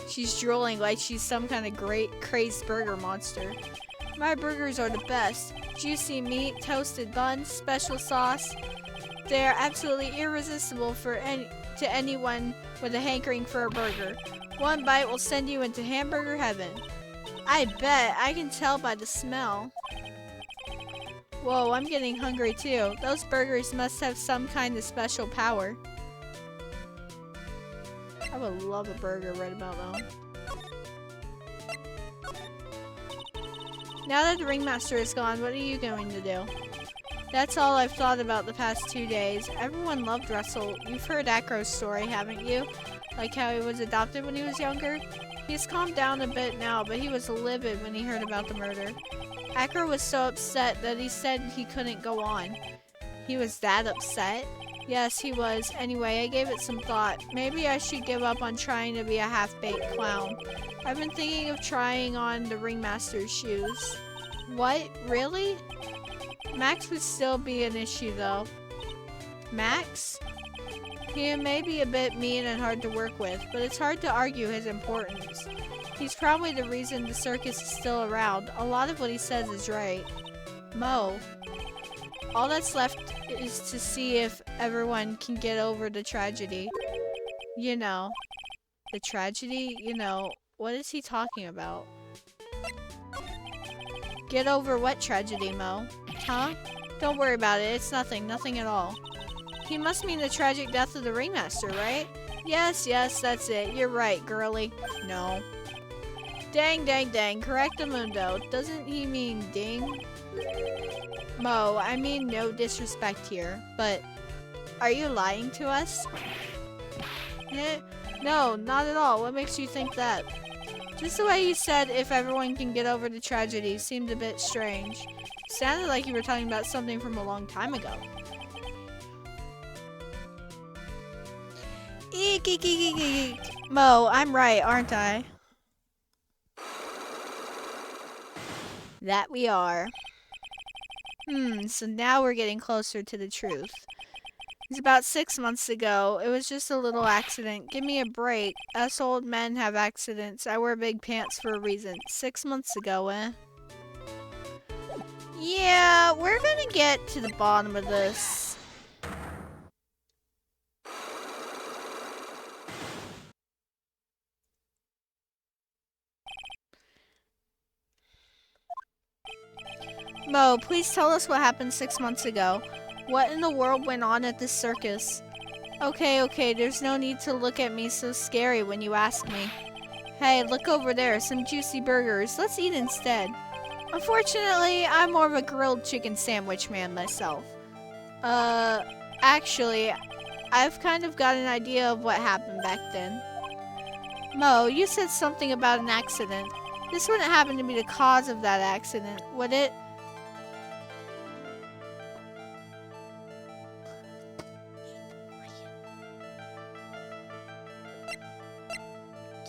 She's drooling like she's some kind of great, crazed burger monster. My burgers are the best. Juicy meat, toasted buns, special sauce. They are absolutely irresistible to anyone with a hankering for a burger. One bite will send you into hamburger heaven. I bet. I can tell by the smell. Whoa, I'm getting hungry too. Those burgers must have some kind of special power. I would love a burger right about now. Now that the ringmaster is gone, what are you going to do? That's all I've thought about the past 2 days. Everyone loved Russell. You've heard Acro's story, haven't you? Like how he was adopted when he was younger? He's calmed down a bit now, but he was livid when he heard about the murder. Acro was so upset that he said he couldn't go on. He was that upset? Yes, he was. Anyway, I gave it some thought. Maybe I should give up on trying to be a half-baked clown. I've been thinking of trying on the ringmaster's shoes. What? Really? Max would still be an issue, though. Max? He may be a bit mean and hard to work with, but it's hard to argue his importance. He's probably the reason the circus is still around. A lot of what he says is right. Mo. All that's left is to see if everyone can get over the tragedy. You know. The tragedy? You know, what is he talking about? Get over what tragedy, Mo? Huh? Don't worry about it. It's nothing. Nothing at all. He must mean the tragic death of the ringmaster, right? Yes, that's it. You're right, girly. No. Dang, dang, dang. Correctamundo. Doesn't he mean ding? Mo, I mean no disrespect here, but are you lying to us? No, not at all. What makes you think that? Just the way you said if everyone can get over the tragedy seemed a bit strange. Sounded like you were talking about something from a long time ago. Eek, eek, eek, eek, eek. Mo, I'm right, aren't I? That we are. So now we're getting closer to the truth. It's about 6 months ago. It was just a little accident. Give me a break. Us old men have accidents. I wear big pants for a reason. 6 months ago, eh? Yeah, we're gonna get to the bottom of this. Mo, please tell us what happened 6 months ago. What in the world went on at this circus? Okay, there's no need to look at me so scary when you ask me. Hey, look over there, some juicy burgers. Let's eat instead. Unfortunately, I'm more of a grilled chicken sandwich man myself. Actually, I've kind of got an idea of what happened back then. Mo, you said something about an accident. This wouldn't happen to be the cause of that accident, would it?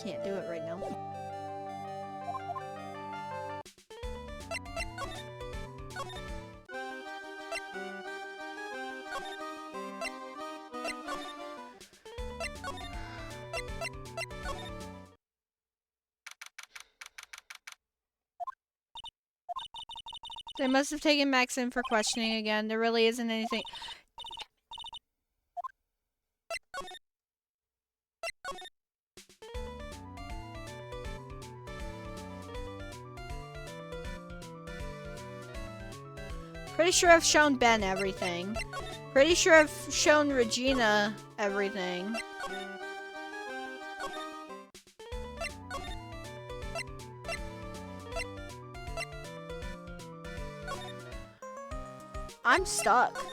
Can't do it right now. They must have taken Max in for questioning again. There really isn't anything. Pretty sure I've shown Ben everything. Pretty sure I've shown Regina everything. I'm stuck.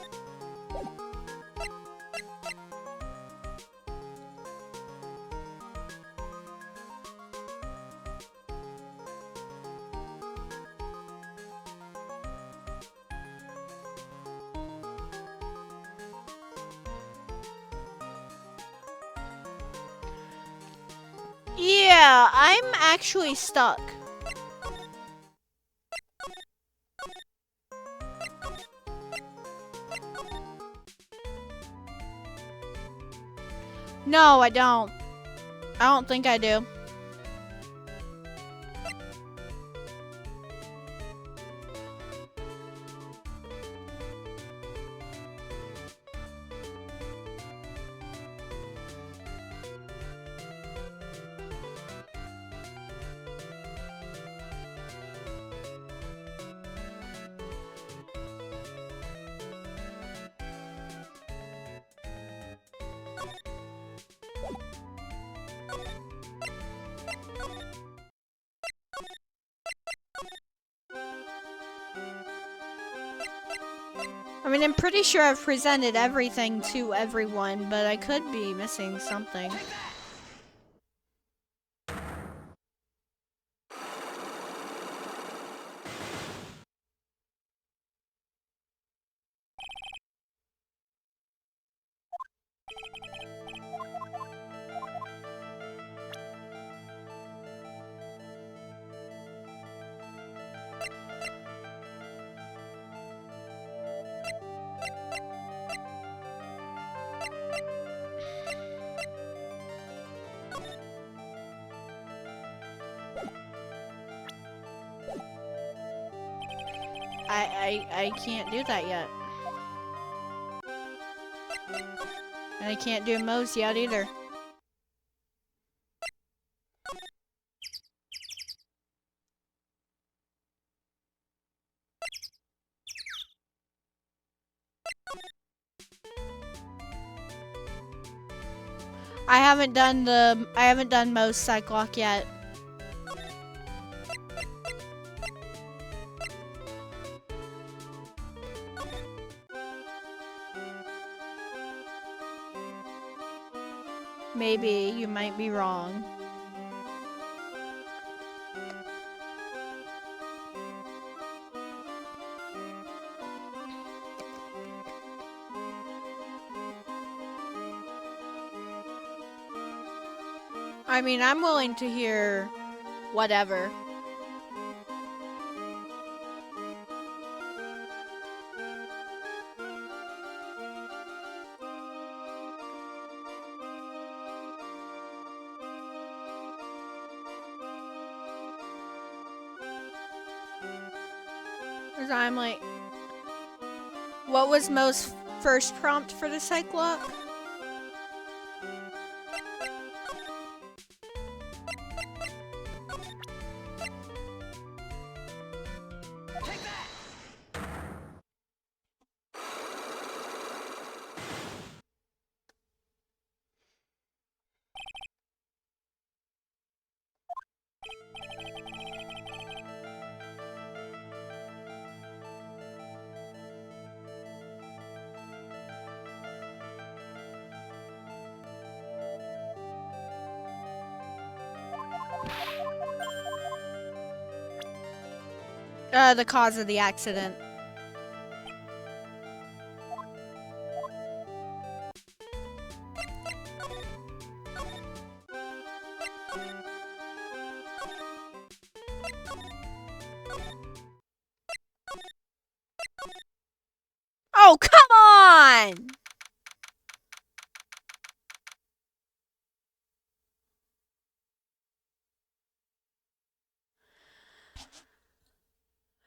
Yeah, I'm actually stuck. No, I don't. I don't think I do. I mean, I'm pretty sure I've presented everything to everyone, but I could be missing something. I can't do that yet. And I can't do Mo's yet either. I haven't done Mo's Cyclock yet. Maybe you might be wrong. I mean, I'm willing to hear whatever. Cause I'm like, what was most first prompt for the Cyclops? The cause of the accident. Oh, come on!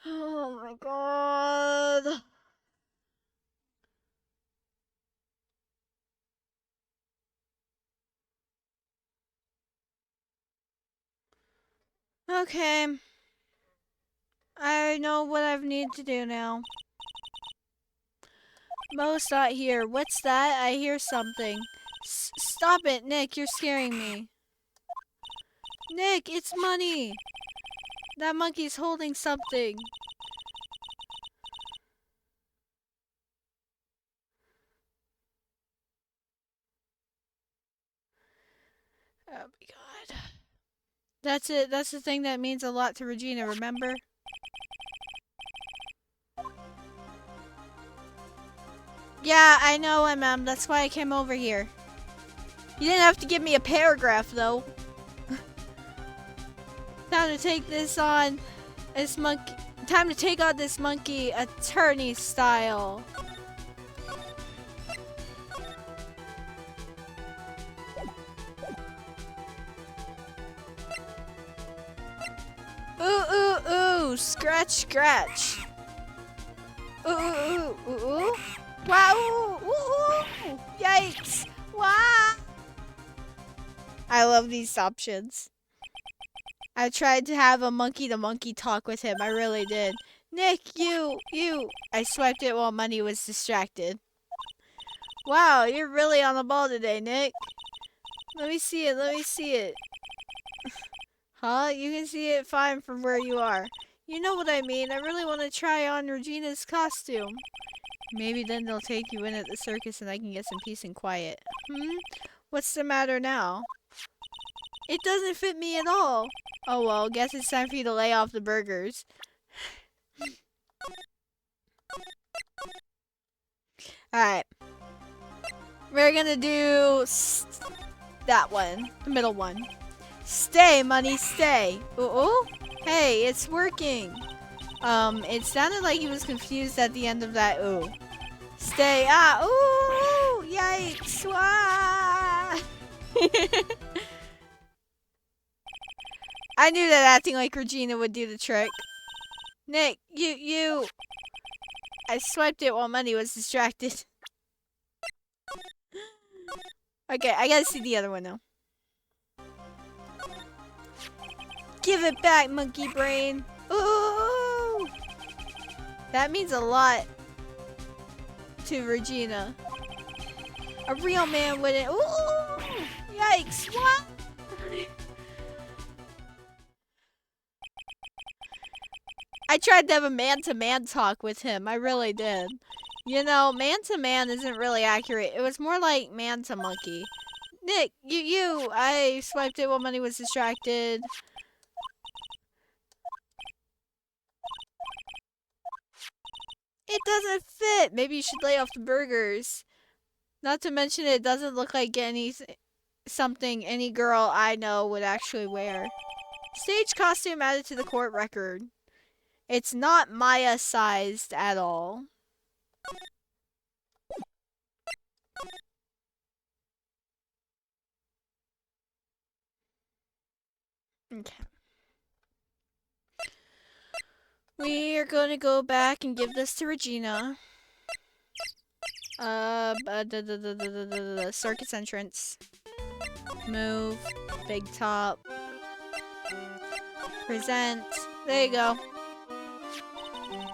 Oh my god. Okay. I know what I need to do now. Mo's not here. What's that? I hear something. Stop it, Nick. You're scaring me. Nick, it's money. That monkey's holding something. Oh my god. That's it. That's the thing that means a lot to Regina, remember? Yeah, I know, MM. That's why I came over here. You didn't have to give me a paragraph, though. Time to take this on. This monkey. Time to take on this monkey attorney style. Ooh, ooh, ooh. Scratch, scratch. Ooh, ooh, ooh, ooh, ooh. Wow, ooh, ooh, ooh. Yikes. Wow. I love these options. I tried to have a monkey-to-monkey talk with him. I really did. Nick, you. I swiped it while Money was distracted. Wow, you're really on the ball today, Nick. Let me see it. Huh? You can see it fine from where you are. You know what I mean. I really want to try on Regina's costume. Maybe then they'll take you in at the circus and I can get some peace and quiet. What's the matter now? It doesn't fit me at all. Oh well, guess it's time for you to lay off the burgers. Alright. We're gonna do that one. The middle one. Stay, Money, stay. Ooh. Hey, it's working. It sounded like he was confused at the end of that ooh. Stay. Ah, ooh. Yikes. Wah. I knew that acting like Regina would do the trick. Nick, you. I swiped it while Money was distracted. Okay, I gotta see the other one now. Give it back, monkey brain. Ooh. That means a lot to Regina. A real man wouldn't. Ooh. Yikes. What? I tried to have a man-to-man talk with him. I really did. You know, man-to-man isn't really accurate. It was more like man-to-monkey. Nick, you! I swiped it while Money was distracted. It doesn't fit! Maybe you should lay off the burgers. Not to mention it doesn't look like something any girl I know would actually wear. Stage costume added to the court record. It's not Maya-sized at all. Okay. We are going to go back and give this to Regina. Circus entrance. Move. Big top. Present. There you go.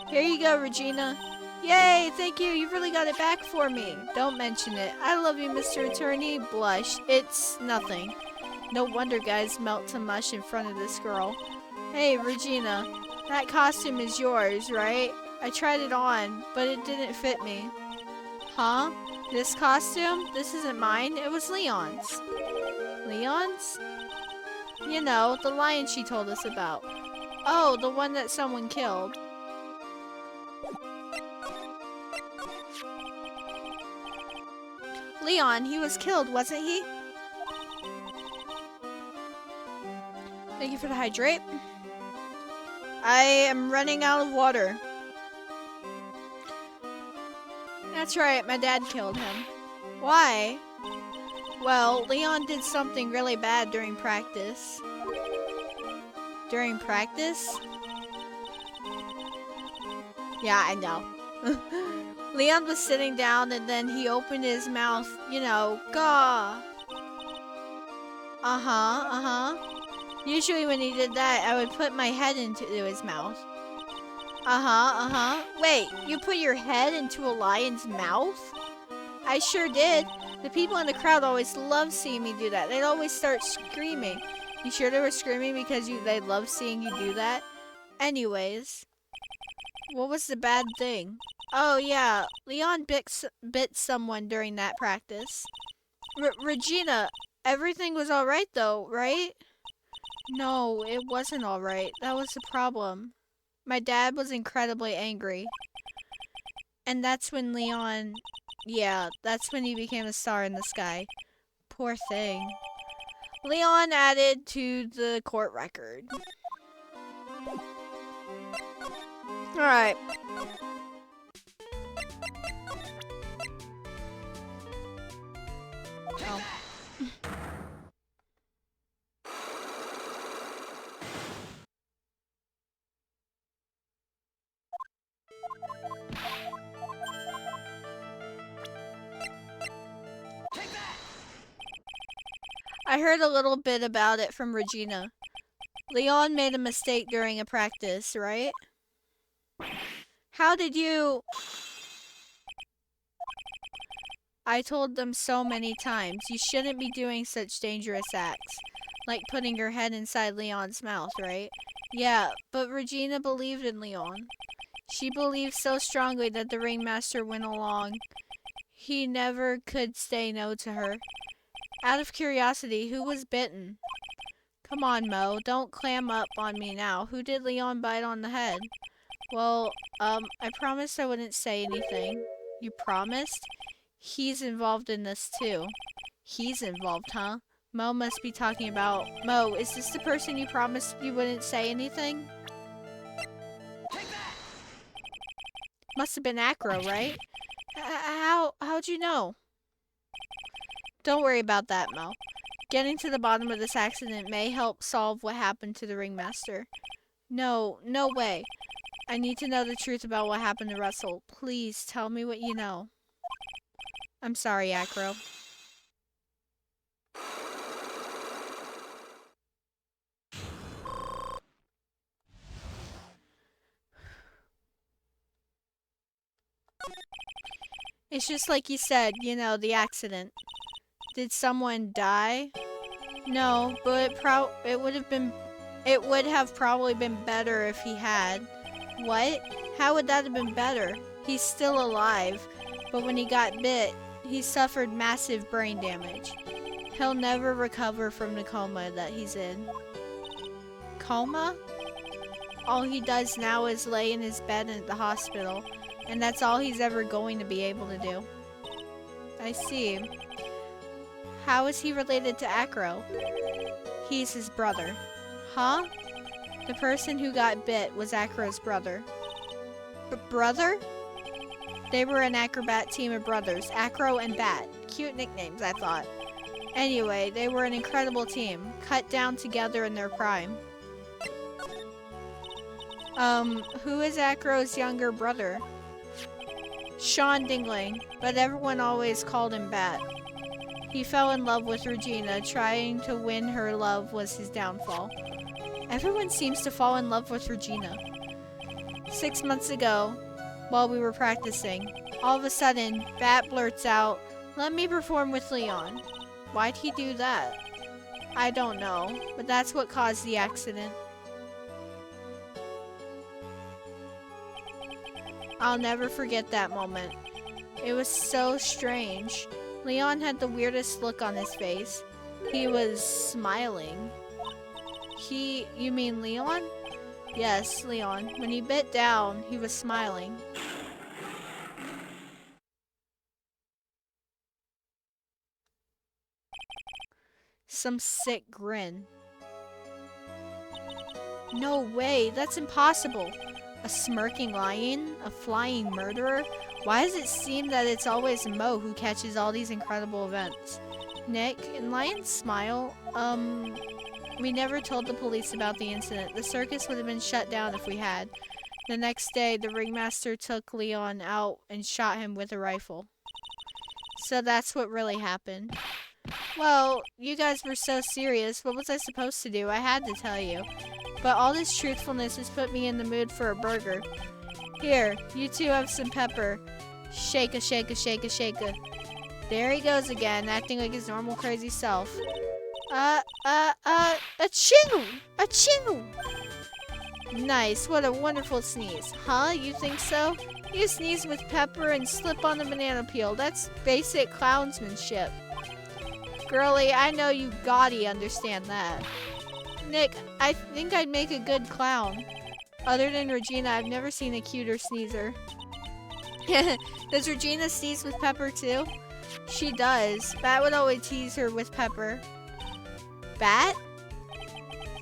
Here you go, Regina. Yay, thank you. You really got it back for me. Don't mention it. I love you, Mr. Attorney. Blush. It's nothing. No wonder guys melt to mush in front of this girl. Hey, Regina. That costume is yours, right? I tried it on, but it didn't fit me. Huh? This costume? This isn't mine. It was Leon's. Leon's? You know, the lion she told us about. Oh, the one that someone killed. Leon, he was killed, wasn't he? Thank you for the hydrate. I am running out of water. That's right, my dad killed him. Why? Well, Leon did something really bad during practice. During practice? Yeah, I know. Leon was sitting down and then he opened his mouth, you know, gah. Usually when he did that, I would put my head into his mouth. Wait, you put your head into a lion's mouth? I sure did. The people in the crowd always loved seeing me do that. They'd always start screaming. You sure they were screaming because they loved seeing you do that? Anyways, what was the bad thing? Oh yeah, Leon bit someone during that practice. Regina, everything was alright though, right? No, it wasn't alright. That was the problem. My dad was incredibly angry. And that's when Leon... Yeah, that's when he became a star in the sky. Poor thing. Leon added to the court record. Alright. Oh. I heard a little bit about it from Regina. Leon made a mistake during a practice, right? How did you... I told them so many times, you shouldn't be doing such dangerous acts. Like putting your head inside Leon's mouth, right? Yeah, but Regina believed in Leon. She believed so strongly that the ringmaster went along. He never could say no to her. Out of curiosity, who was bitten? Come on, Mo, don't clam up on me now. Who did Leon bite on the head? Well, I promised I wouldn't say anything. You promised? He's involved in this too. He's involved, huh? Mo must be talking about... Mo, is this the person you promised you wouldn't say anything? Must have been Acro, right? How'd you know? Don't worry about that, Mo. Getting to the bottom of this accident may help solve what happened to the ringmaster. No way. I need to know the truth about what happened to Russell. Please, tell me what you know. I'm sorry, Acro. It's just like you said, you know, the accident. Did someone die? No, but it would have probably been better if he had. What? How would that have been better? He's still alive, but when he got bit, he suffered massive brain damage. He'll never recover from the coma that he's in. Coma? All he does now is lay in his bed at the hospital, and that's all he's ever going to be able to do. I see. How is he related to Acro? He's his brother. Huh? The person who got bit was Acro's brother. Brother? They were an acrobat team of brothers, Acro and Bat. Cute nicknames, I thought. Anyway, they were an incredible team, cut down together in their prime. Who is Acro's younger brother? Sean Dingling, but everyone always called him Bat. He fell in love with Regina. Trying to win her love was his downfall. Everyone seems to fall in love with Regina. 6 months ago, while we were practicing, all of a sudden, Bat blurts out, "Let me perform with Leon." Why'd he do that? I don't know, but that's what caused the accident. I'll never forget that moment. It was so strange. Leon had the weirdest look on his face. He was smiling. You mean Leon? Yes, Leon. When he bit down, he was smiling. Some sick grin. No way, that's impossible. A smirking lion? A flying murderer? Why does it seem that it's always Mo who catches all these incredible events? Nick, in Lion's smile, we never told the police about the incident. The circus would have been shut down if we had. The next day, the ringmaster took Leon out and shot him with a rifle. So that's what really happened. Well, you guys were so serious. What was I supposed to do? I had to tell you. But all this truthfulness has put me in the mood for a burger. Here, you two have some pepper. Shake-a, shake-a, shake-a, shake-a. There he goes again, acting like his normal crazy self. Achoo! Achoo! Nice, what a wonderful sneeze. Huh, you think so? You sneeze with pepper and slip on the banana peel. That's basic clownsmanship. Girlie, I know you gaudy understand that. Nick, I think I'd make a good clown. Other than Regina, I've never seen a cuter sneezer. Does Regina sneeze with pepper too? She does. Bat would always tease her with pepper. Bat?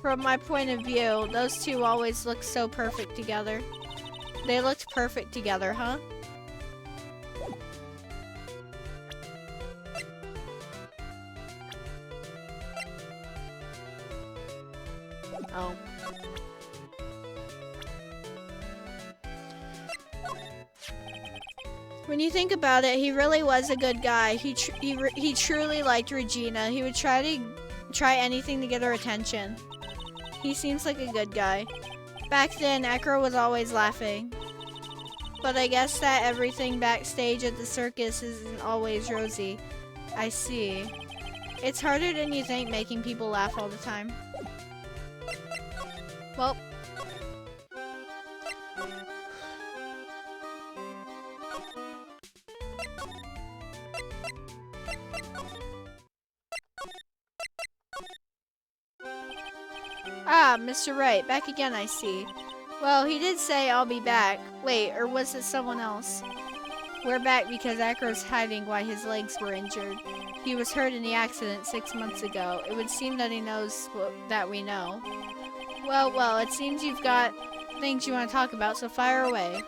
From my point of view, those two always look so perfect together. They looked perfect together, huh? Oh. When you think about it, he really was a good guy. He truly liked Regina. He would try anything to get her attention. He seems like a good guy. Back then, Ekro was always laughing. But I guess that everything backstage at the circus isn't always rosy. I see. It's harder than you think making people laugh all the time. Well. Ah, Mr. Wright, back again I see. Well, he did say I'll be back. Wait, or was it someone else? We're back because Akro's hiding why his legs were injured. He was hurt in the accident 6 months ago. It would seem that he knows that we know. Well, it seems you've got things you want to talk about, so fire away.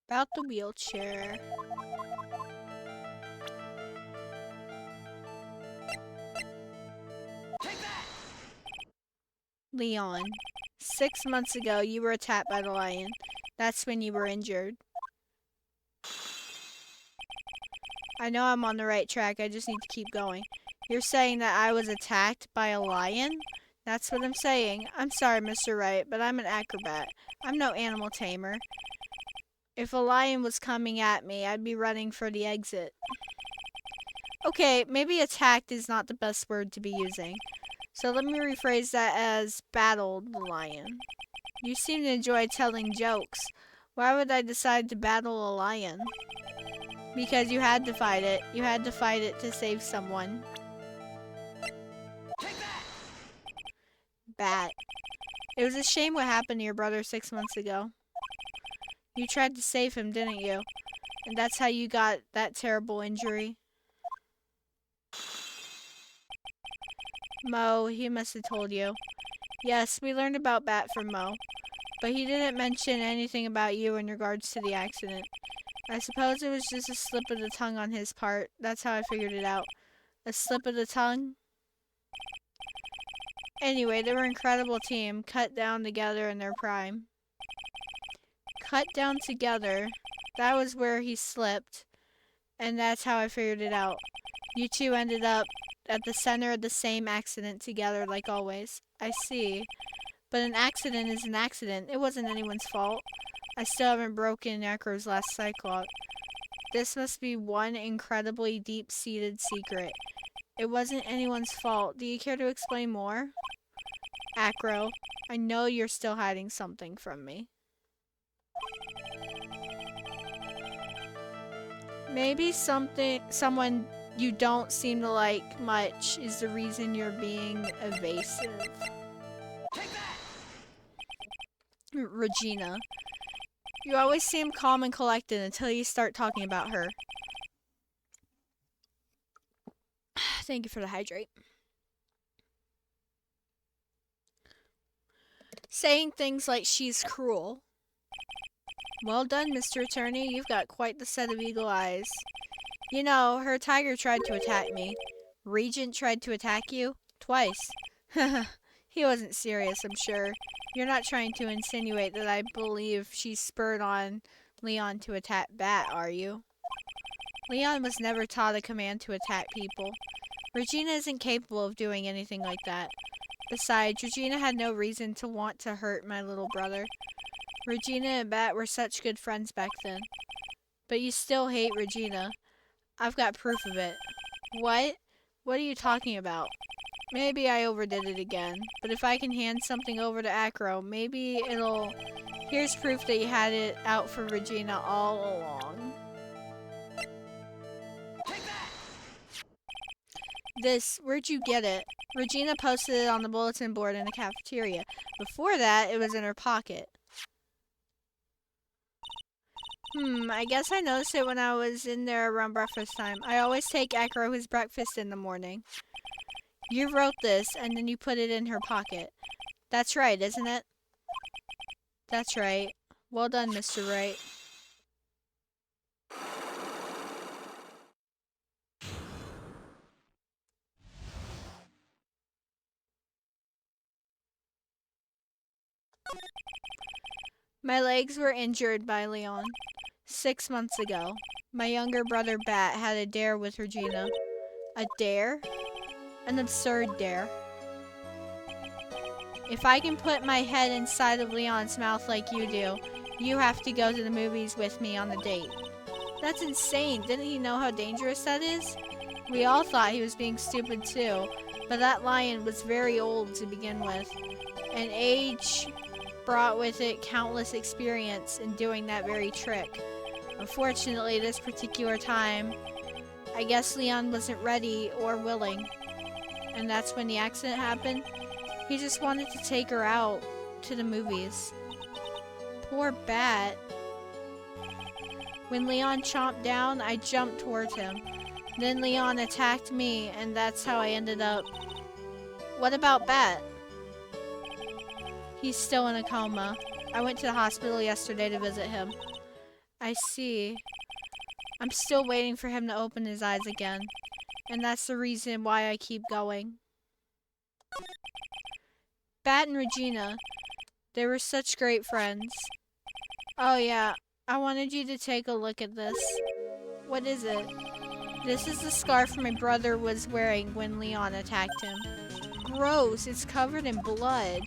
About the wheelchair. Leon, 6 months ago you were attacked by the lion. That's when you were injured. I know I'm on the right track, I just need to keep going. You're saying that I was attacked by a lion? That's what I'm saying. I'm sorry, Mr. Wright, but I'm an acrobat. I'm no animal tamer. If a lion was coming at me, I'd be running for the exit. Okay, maybe attacked is not the best word to be using. So let me rephrase that as battled the lion. You seem to enjoy telling jokes. Why would I decide to battle a lion? Because you had to fight it. You had to fight it to save someone. Bat. It was a shame what happened to your brother 6 months ago. You tried to save him, didn't you? And that's how you got that terrible injury. Mo, he must have told you. Yes, we learned about Bat from Mo. But he didn't mention anything about you in regards to the accident. I suppose it was just a slip of the tongue on his part. That's how I figured it out. A slip of the tongue? Anyway, they were an incredible team, cut down together in their prime. Cut down together. That was where he slipped. And that's how I figured it out. You two ended up at the center of the same accident together like always. I see. But an accident is an accident. It wasn't anyone's fault. I still haven't broken Acro's last cyclops. This must be one incredibly deep-seated secret. It wasn't anyone's fault. Do you care to explain more? Acro, I know you're still hiding something from me. Maybe someone you don't seem to like much is the reason you're being evasive. Regina. You always seem calm and collected until you start talking about her. Thank you for the hydrate. Saying things like she's cruel. Well done, Mr. Attorney. You've got quite the set of eagle eyes. You know, her tiger tried to attack me. Regent tried to attack you? Twice. He wasn't serious, I'm sure. You're not trying to insinuate that I believe she spurred on Leon to attack Bat, are you? Leon was never taught a command to attack people. Regina isn't capable of doing anything like that. Besides, Regina had no reason to want to hurt my little brother. Regina and Bat were such good friends back then. But you still hate Regina. I've got proof of it. What? What are you talking about? Maybe I overdid it again, but if I can hand something over to Acro, maybe it'll... Here's proof that you had it out for Regina all along. Where'd you get it? Regina posted it on the bulletin board in the cafeteria. Before that, it was in her pocket. I guess I noticed it when I was in there around breakfast time. I always take Acro his breakfast in the morning. You wrote this, and then you put it in her pocket. That's right, isn't it? That's right. Well done, Mr. Wright. My legs were injured by Leon. 6 months ago, my younger brother Bat had a dare with Regina. A dare? An absurd dare. If I can put my head inside of Leon's mouth like you do, you have to go to the movies with me on the date. That's insane. Didn't he know how dangerous that is? We all thought he was being stupid too, but that lion was very old to begin with. And age brought with it countless experience in doing that very trick. Unfortunately, this particular time, I guess Leon wasn't ready or willing. And that's when the accident happened. He just wanted to take her out to the movies. Poor Bat. When Leon chomped down, I jumped towards him. Then Leon attacked me, and that's how I ended up. What about Bat? He's still in a coma. I went to the hospital yesterday to visit him. I see. I'm still waiting for him to open his eyes again. And that's the reason why I keep going. Bat and Regina, they were such great friends. Oh yeah, I wanted you to take a look at this. What is it? This is the scarf my brother was wearing when Leon attacked him. Gross, it's covered in blood.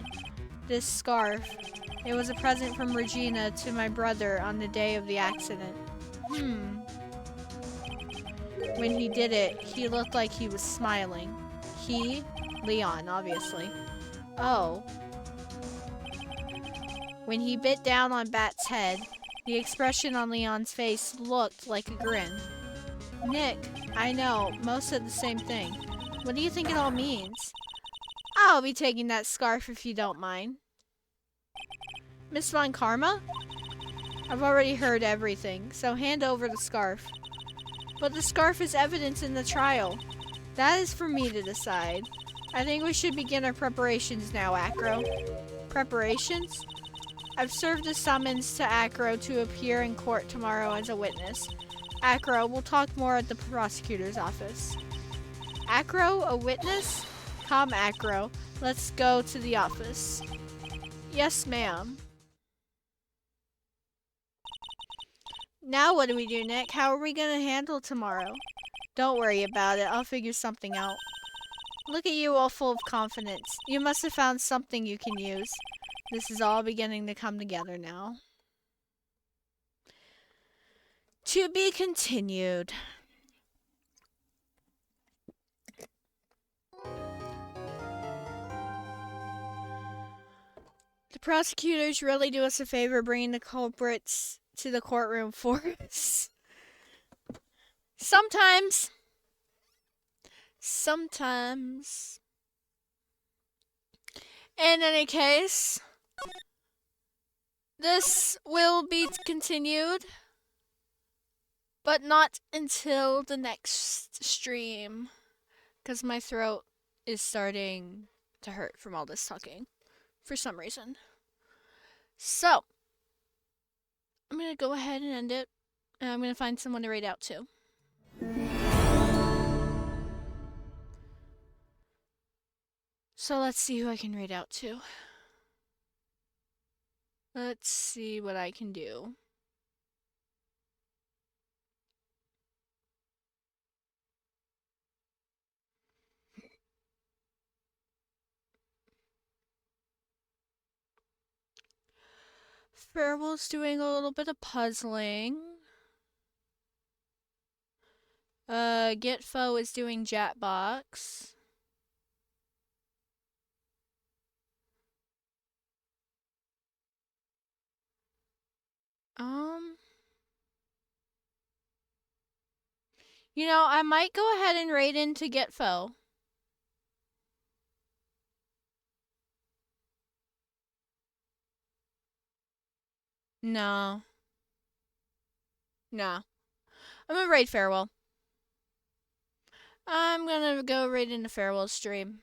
This scarf, it was a present from Regina to my brother on the day of the accident. When he did it, he looked like he was smiling. He? Leon, obviously. Oh. When he bit down on Bat's head, the expression on Leon's face looked like a grin. Nick, I know, most said the same thing. What do you think it all means? I'll be taking that scarf if you don't mind. Miss Von Karma? I've already heard everything, so hand over the scarf. But the scarf is evidence in the trial. That is for me to decide. I think we should begin our preparations now, Acro. Preparations? I've served a summons to Acro to appear in court tomorrow as a witness. Acro, we'll talk more at the prosecutor's office. Acro, a witness? Come, Acro. Let's go to the office. Yes, ma'am. Now what do we do, Nick? How are we gonna handle tomorrow? Don't worry about it. I'll figure something out. Look at you all full of confidence. You must have found something you can use. This is all beginning to come together now. To be continued. The prosecutors really do us a favor bringing the culprits to the courtroom for us. Sometimes. In any case, this will be continued, but not until the next stream, because my throat is starting to hurt from all this talking for some reason. So, I'm going to go ahead and end it, and I'm going to find someone to raid out to. So let's see who I can raid out to. Let's see what I can do. Farewell's doing a little bit of puzzling. Gitfo is doing Jatbox. You know, I might go ahead and raid into Gitfo. No. I'm gonna raid Farewell. I'm gonna go raid into Farewell's stream.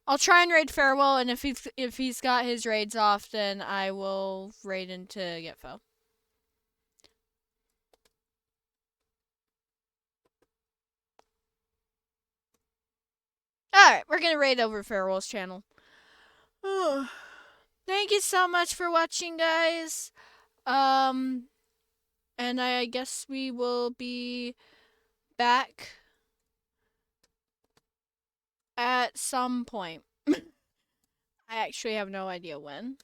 I'll try and raid Farewell, and if he's got his raids off, then I will raid into Gitfo. Alright, we're gonna raid over Farewell's channel. Thank you so much for watching, guys. And I guess we will be back at some point. I actually have no idea when.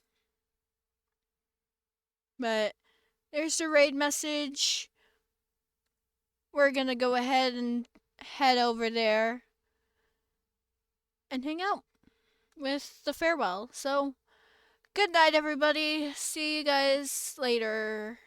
But there's the raid message. We're gonna go ahead and head over there and hang out with the Farewell. So, good night, everybody. See you guys later.